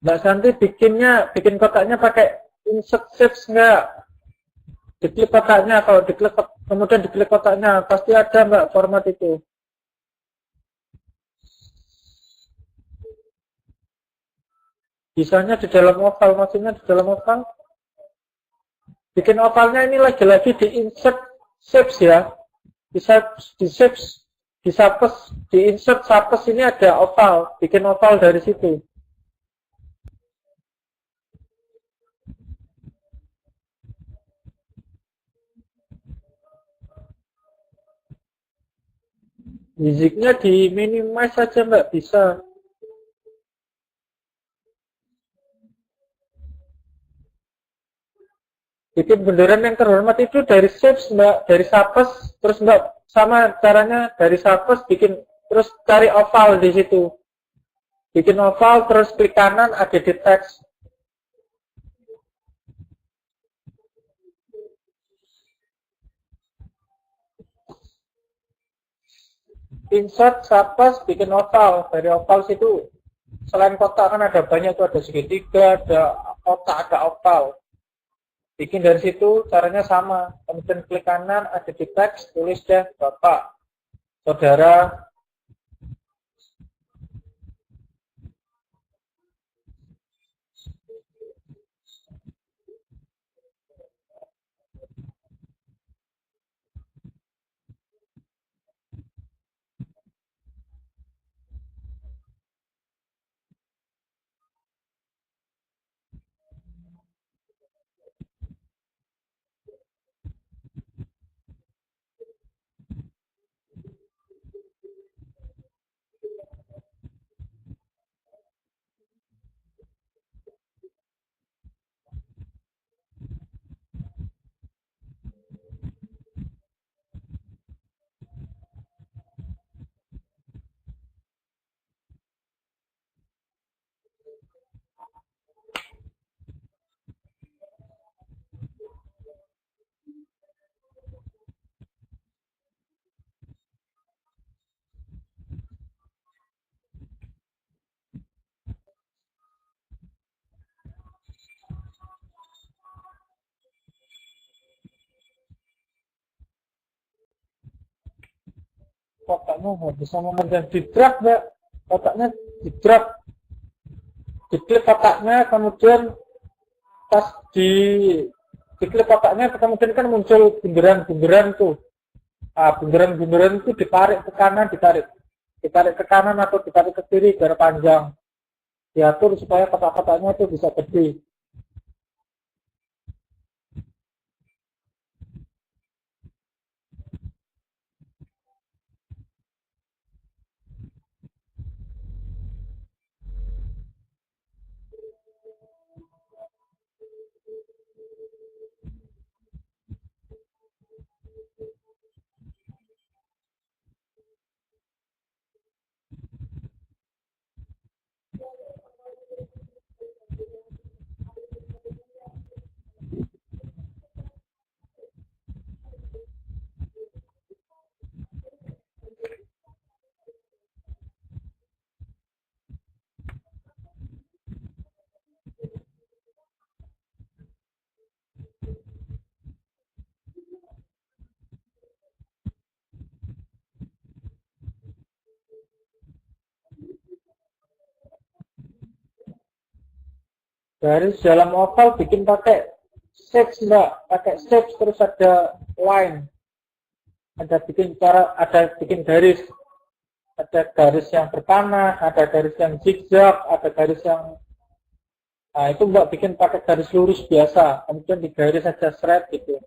Mbak Santi bikin kotaknya pakai insert shapes enggak? Diklik kotaknya, kalau diklik kemudian diklik kotaknya, pasti ada, Mbak, format itu. Bisanya di dalam oval, maksudnya di dalam oval. Bikin ovalnya ini lagi-lagi di insert shapes ya. Bisa di shapes, di sapes, di insert sapes ini ada oval, bikin oval dari situ. Musiknya di minimize saja, Mbak, bisa. Bikin bundaran yang terhormat itu dari shapes, Mbak, dari sapes, terus Mbak sama caranya dari sapes bikin, terus cari oval di situ. Bikin oval, terus klik kanan, ada di teks. Insert, sapes, bikin oval. Dari oval situ, selain kotak kan ada banyak tuh, ada segitiga, ada kotak, ada oval. Bikin dari situ, caranya sama. Kemudian klik kanan, ada di teks, tulis deh Bapak, Saudara. kotaknya nggak bisa memegang di drag Mbak, kotaknya di drag, diklik kotaknya, kemudian pas diklik kotaknya kemudian kan muncul bunderan-bunderan tuh. Bunderan-bunderan itu ditarik ke kanan, ditarik ke kanan atau ditarik ke kiri biar panjang, diatur supaya kotak-kotaknya itu bisa gede. Garis dalam oval bikin pakai shapes Mbak, pakai shapes, terus ada line, ada bikin garis, ada garis yang berpanah, ada garis yang zigzag, ada garis yang itu Mbak bikin pakai garis lurus biasa, kemudian digaris aja straight gitu.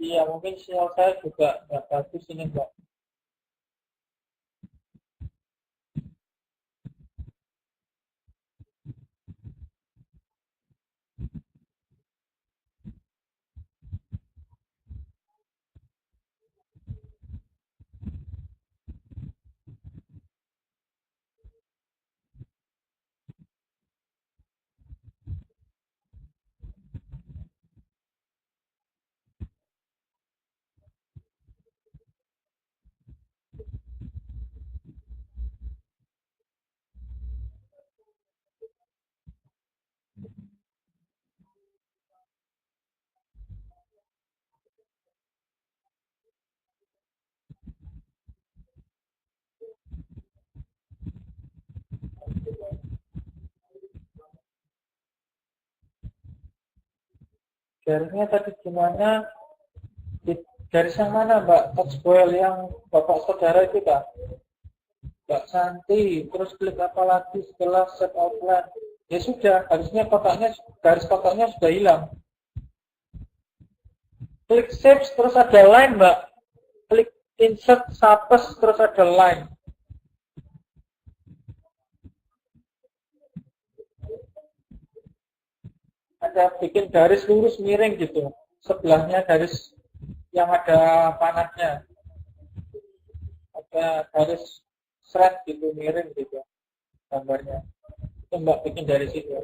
Iya, mungkin sinyal saya juga nggak bagus ini Mbak. Garisnya tadi gimana? Garis yang mana Mbak? Touchboil yang Bapak Saudara itu Kak? Mbak Santi, terus klik apa lagi setelah set outline? Ya sudah, harusnya garis kotaknya sudah hilang. Klik shapes terus ada line, Mbak. Klik insert sapes terus ada line. Ada bikin garis lurus miring gitu. Sebelahnya garis yang ada panahnya. Ada garis straight gitu miring gitu gambarnya. Itu Mbak bikin dari situ.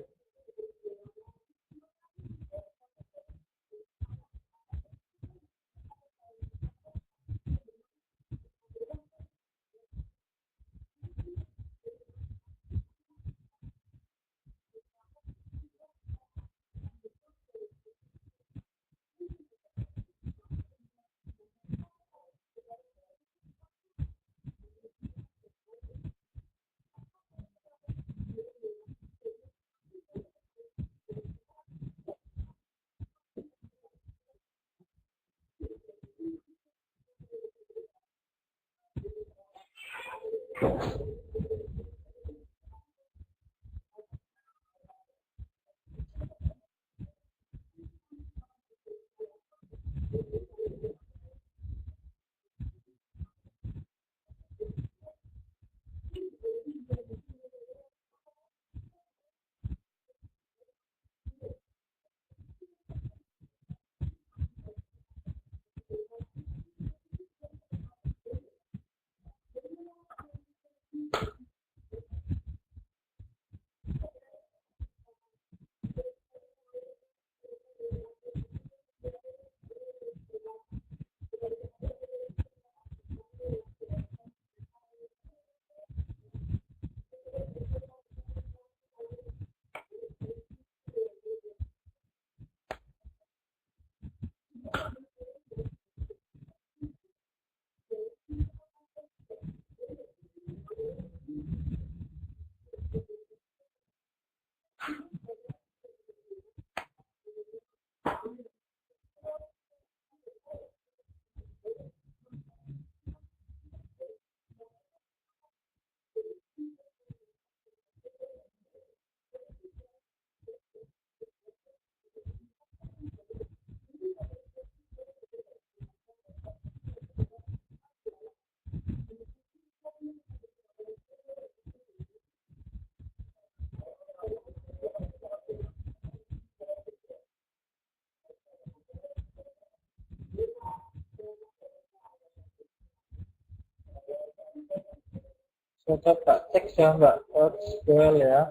Saya coba cek ya Mbak, Touchball ya.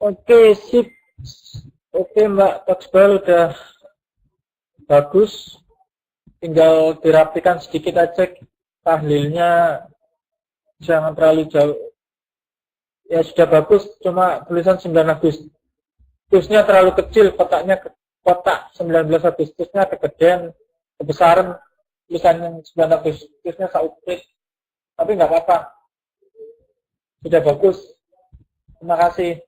Oke, sip. Oke Mbak, Touchball udah bagus. Tinggal dirapikan sedikit aja tahlilnya, jangan terlalu jauh. Ya sudah bagus, cuma tulisan 9 Agustusnya terlalu kecil, kotak 19 Agustusnya kegedean, kebesaran, tulisan yang 9 Agustusnya sauprit. Tapi nggak apa-apa, sudah bagus. Terima kasih.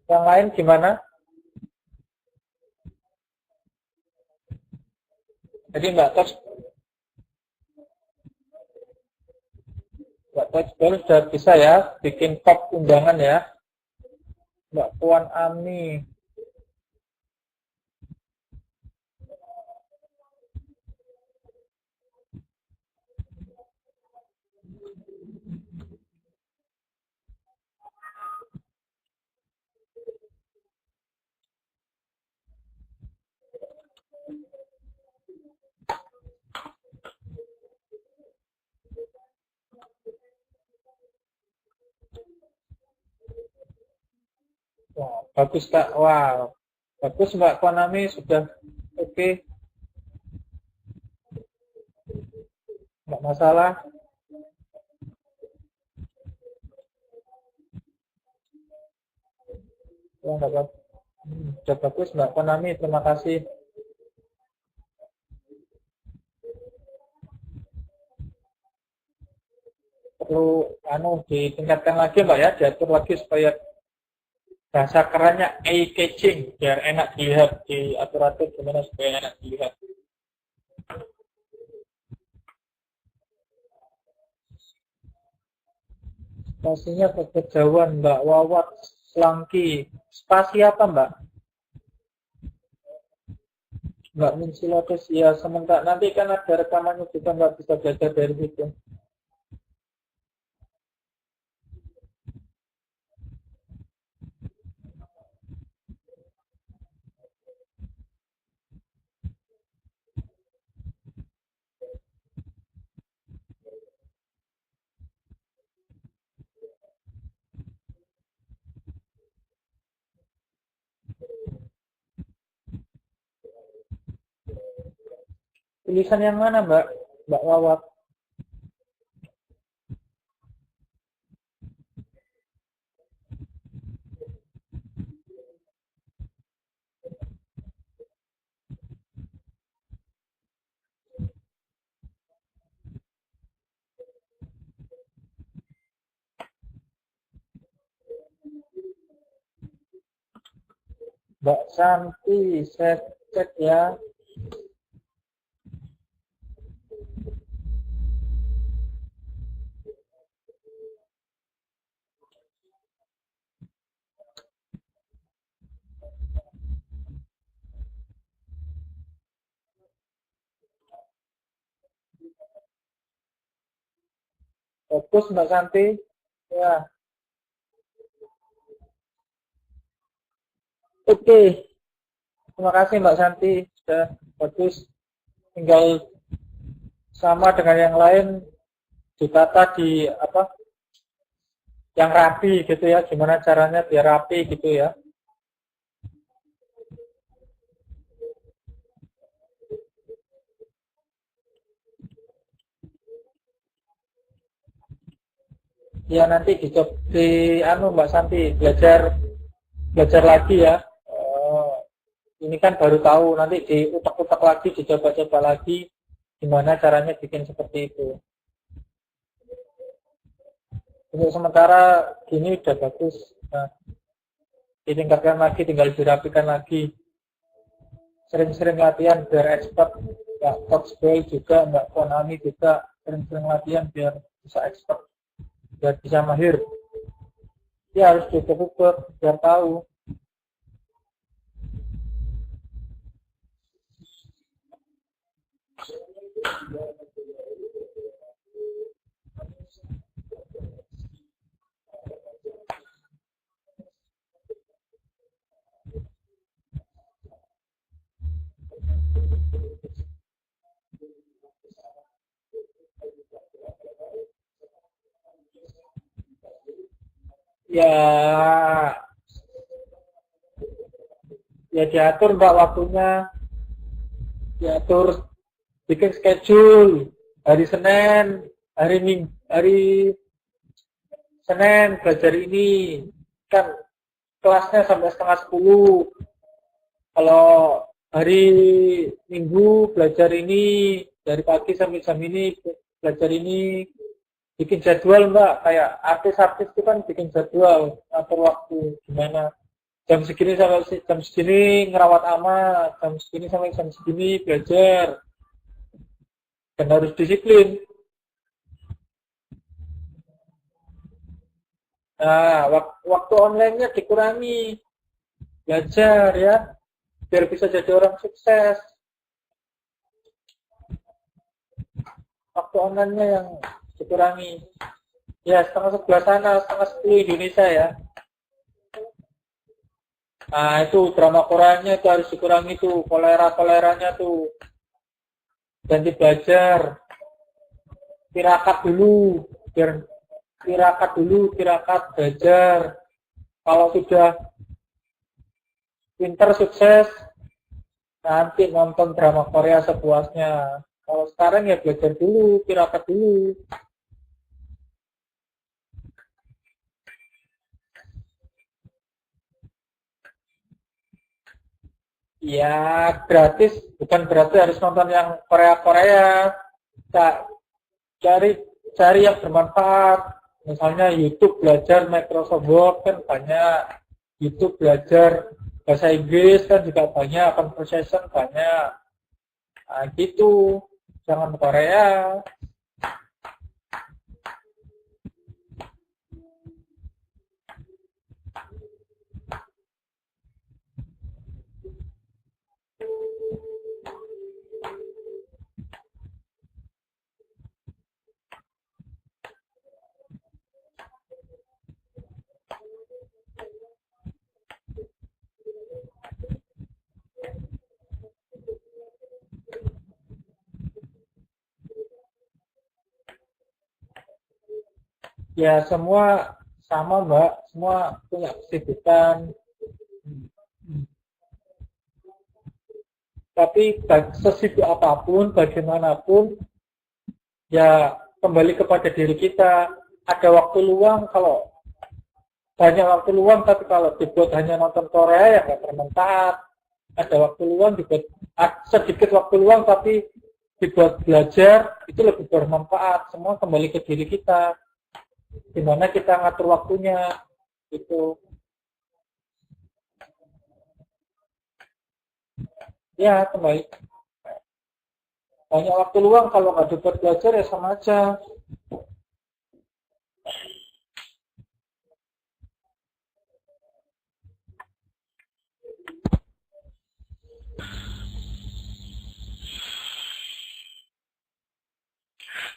Yang lain gimana? Jadi Mbak Touchball sudah bisa ya bikin top undangan ya. Mbak Puan Ami. Wah, bagus Kak. Wah, bagus Mbak Puan Ami sudah oke. Nggak masalah. Ya, nggak apa-apa. Sudah bagus Mbak Puan Ami, terima kasih. Perlu ditingkatkan lagi Mbak ya, diatur lagi supaya bahasa kerennya eye catching biar enak dilihat, diatur-atur gimana supaya enak dilihat. Spasinya kejauhan, Mbak Wawat Selangki. Spasi apa, Mbak? Mbak Minsilotus, ya sementara nanti kan ada rekamannya juga, Mbak bisa belajar dari situ. Tulisan yang mana, Mbak Wawat? Mbak Santi, saya cek ya. Fokus Mbak Santi. Ya, oke. Terima kasih Mbak Santi, sudah bagus. Tinggal sama dengan yang lain ditata di apa? Yang rapi gitu ya. Gimana caranya biar rapi gitu ya. Ya nanti di anu Mbak Santi belajar lagi ya. Ini kan baru tahu, nanti diutak-utak lagi, dicoba-coba lagi gimana caranya bikin seperti itu. Untuk sementara gini udah bagus. Nah, ditingkatkan lagi, tinggal dirapikan lagi. Sering-sering latihan biar expert. Mbak Coach Boy juga, Mbak Konami juga sering-sering latihan biar bisa expert, biar bisa mahir. Ya harus diukur biar tahu. Ya diatur Mbak waktunya, diatur, bikin schedule hari Senin, hari Minggu, hari Senin belajar ini, kan kelasnya sampai setengah 10. Kalau hari Minggu belajar ini dari pagi sampai jam ini, belajar ini, bikin jadwal Mbak. Kayak artis-artis itu kan bikin jadwal, atur waktu gimana, jam segini sampai jam segini ngerawat amat, jam segini sampai jam segini belajar, dan harus disiplin. Nah, waktu online-nya dikurangi, belajar ya, biar bisa jadi orang sukses. Waktu online-nya yang dikurangi. Ya, setengah 11 sana, setengah 10 Indonesia ya. Nah, itu drama Koreanya itu harus dikurangi tuh, koleranya tuh. Ganti belajar. Tirakat dulu, biar tirakat belajar. Kalau sudah pinter sukses, nanti nonton drama Korea sepuasnya. Kalau sekarang ya belajar dulu, tirakat dulu. Ya gratis, bukan berarti harus nonton yang Korea-Korea. Cari yang bermanfaat. Misalnya YouTube belajar Microsoft Word kan banyak, YouTube belajar bahasa Inggris kan juga banyak, conversation banyak. Nah, gitu. Jangan Korea. Ya semua sama Mbak, semua punya kesibukan. Tapi sesibuk apapun, bagaimanapun, ya kembali kepada diri kita. Ada waktu luang, kalau banyak waktu luang, tapi kalau dibuat hanya nonton Korea ya nggak bermanfaat. Ada waktu luang dibuat sedikit waktu luang, tapi dibuat belajar itu lebih bermanfaat. Semua kembali ke diri kita, gimana kita ngatur waktunya itu. Ya kembali, banyak waktu luang kalau nggak dibuat belajar ya sama aja.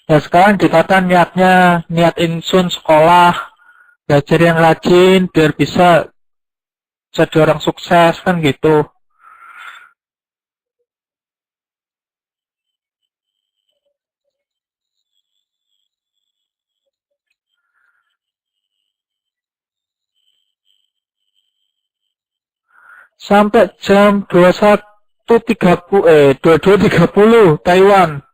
Ya sekarang dikata niatnya niat insun sekolah, belajar yang rajin biar bisa jadi orang sukses kan gitu. Sampai jam 21.30 22.30 Taiwan.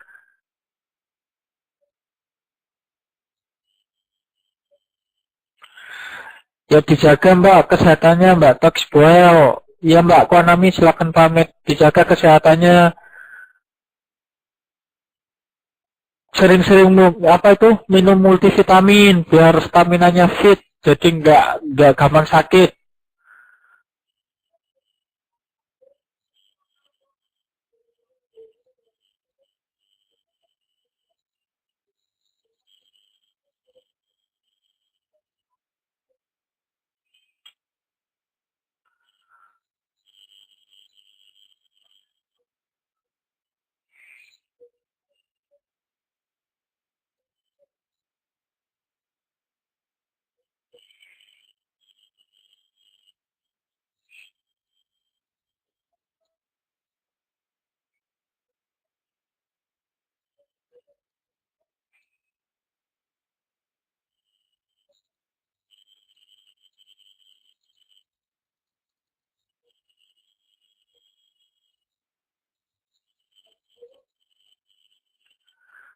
Ya dijaga Mbak kesehatannya Mbak Toxboel. Ya Mbak Kwanami silakan pamit, dijaga kesehatannya. Sering-sering apa itu minum multivitamin biar staminanya fit, jadi nggak gampang sakit.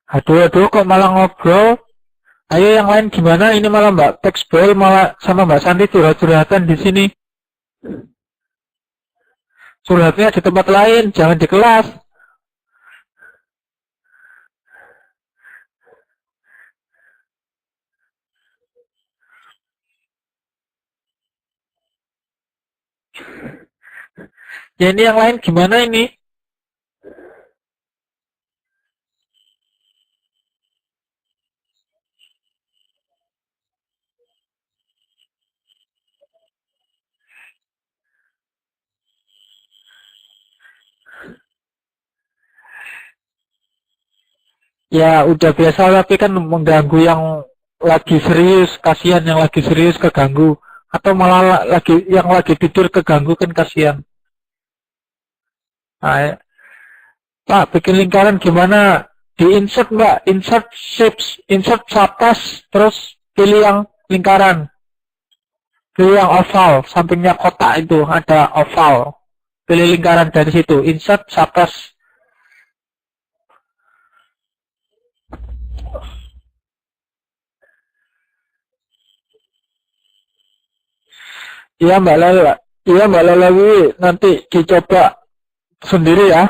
Aduh aduh kok malah ngobrol. Ayo yang lain gimana? Ini malah Mbak Toxboel malah sama Mbak Santi curhat-curhatan di sini. Curhatnya di tempat lain, jangan di kelas. Ya ini yang lain gimana ini? Ya udah biasa tapi kan mengganggu yang lagi serius, kasihan yang lagi serius keganggu. Atau malah lagi yang lagi tidur keganggu kan kasihan. Nah, Pak, bikin lingkaran gimana? Di insert Mbak, insert shapes, insert subtask, terus pilih yang lingkaran, pilih yang oval, sampingnya kotak itu ada oval. Pilih lingkaran dari situ, insert subtask. Iya Mbak Lala, iya Mbak Lalawi, nanti dicoba sendiri ya.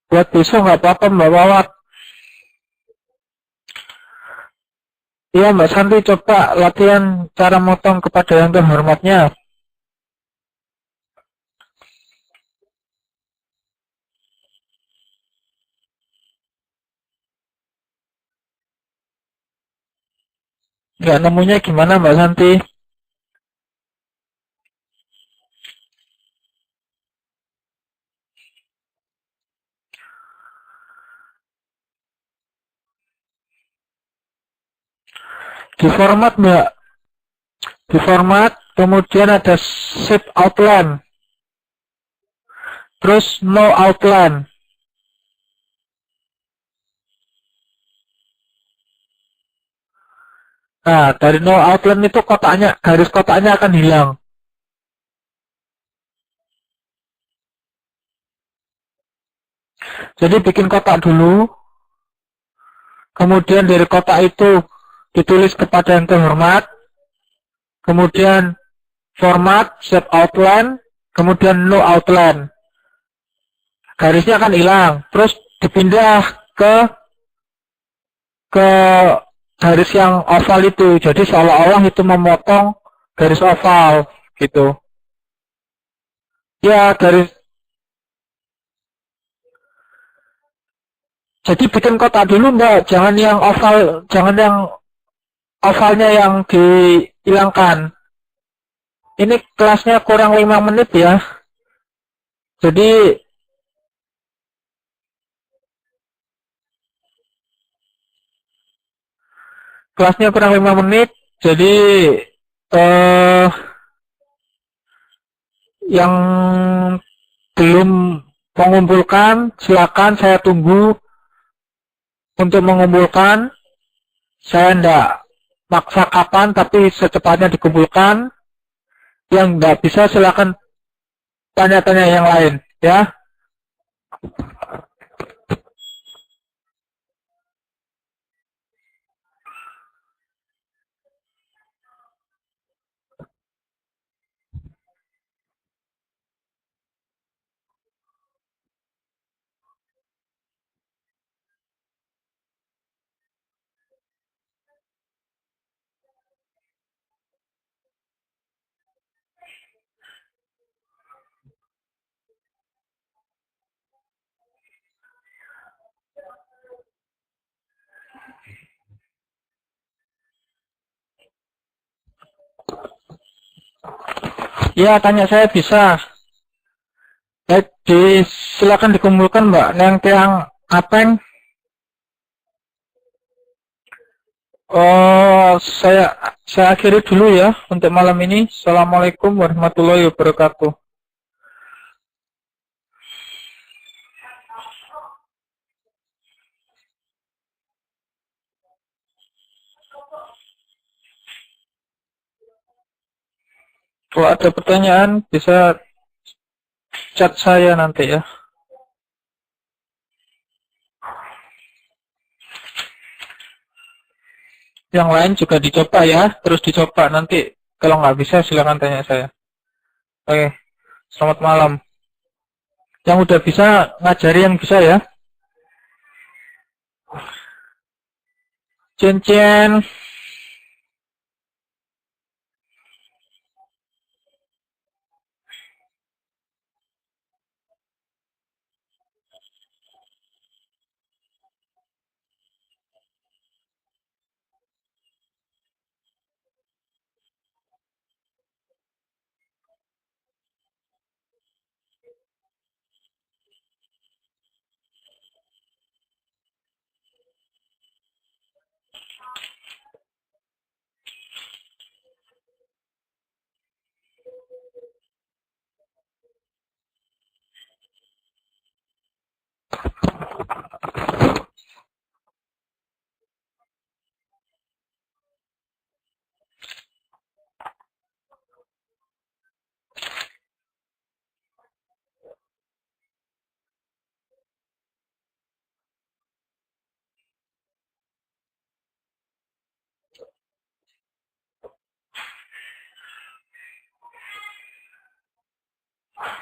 Buat besok nggak apa-apa Mbak Wawat. Iya Mbak Santi, coba latihan cara motong kepada yang terhormatnya. Nggak nemunya gimana Mbak Santi? Di format Mbak, di format, kemudian ada shape outline, terus no outline. Nah, dari no outline itu kotaknya, garis kotaknya akan hilang. Jadi bikin kotak dulu, kemudian dari kotak itu ditulis kepada yang terhormat, kemudian format, shape outline, kemudian no outline. Garisnya akan hilang, terus dipindah ke garis yang oval itu. Jadi seolah-olah itu memotong garis oval gitu. Ya, garis. Jadi bikin kotak dulu Mbak, jangan yang oval, jangan yang ovalnya yang dihilangkan. Ini kelasnya kurang 5 menit ya. Jadi kelasnya kurang 5 menit. Jadi yang belum mengumpulkan silakan, saya tunggu untuk mengumpulkan. Saya enggak maksa kapan, tapi secepatnya dikumpulkan. Yang enggak bisa silakan tanya-tanya yang lain ya. Ya, tanya saya bisa. Silakan dikumpulkan Mbak Neng Tiang Apeng. Saya akhiri dulu ya untuk malam ini. Assalamualaikum warahmatullahi wabarakatuh. Kalau ada pertanyaan bisa chat saya nanti ya. Yang lain juga dicoba ya, terus dicoba nanti. Kalau nggak bisa silakan tanya saya. Oke, selamat malam. Yang udah bisa ngajari yang bisa ya. Cien-cien.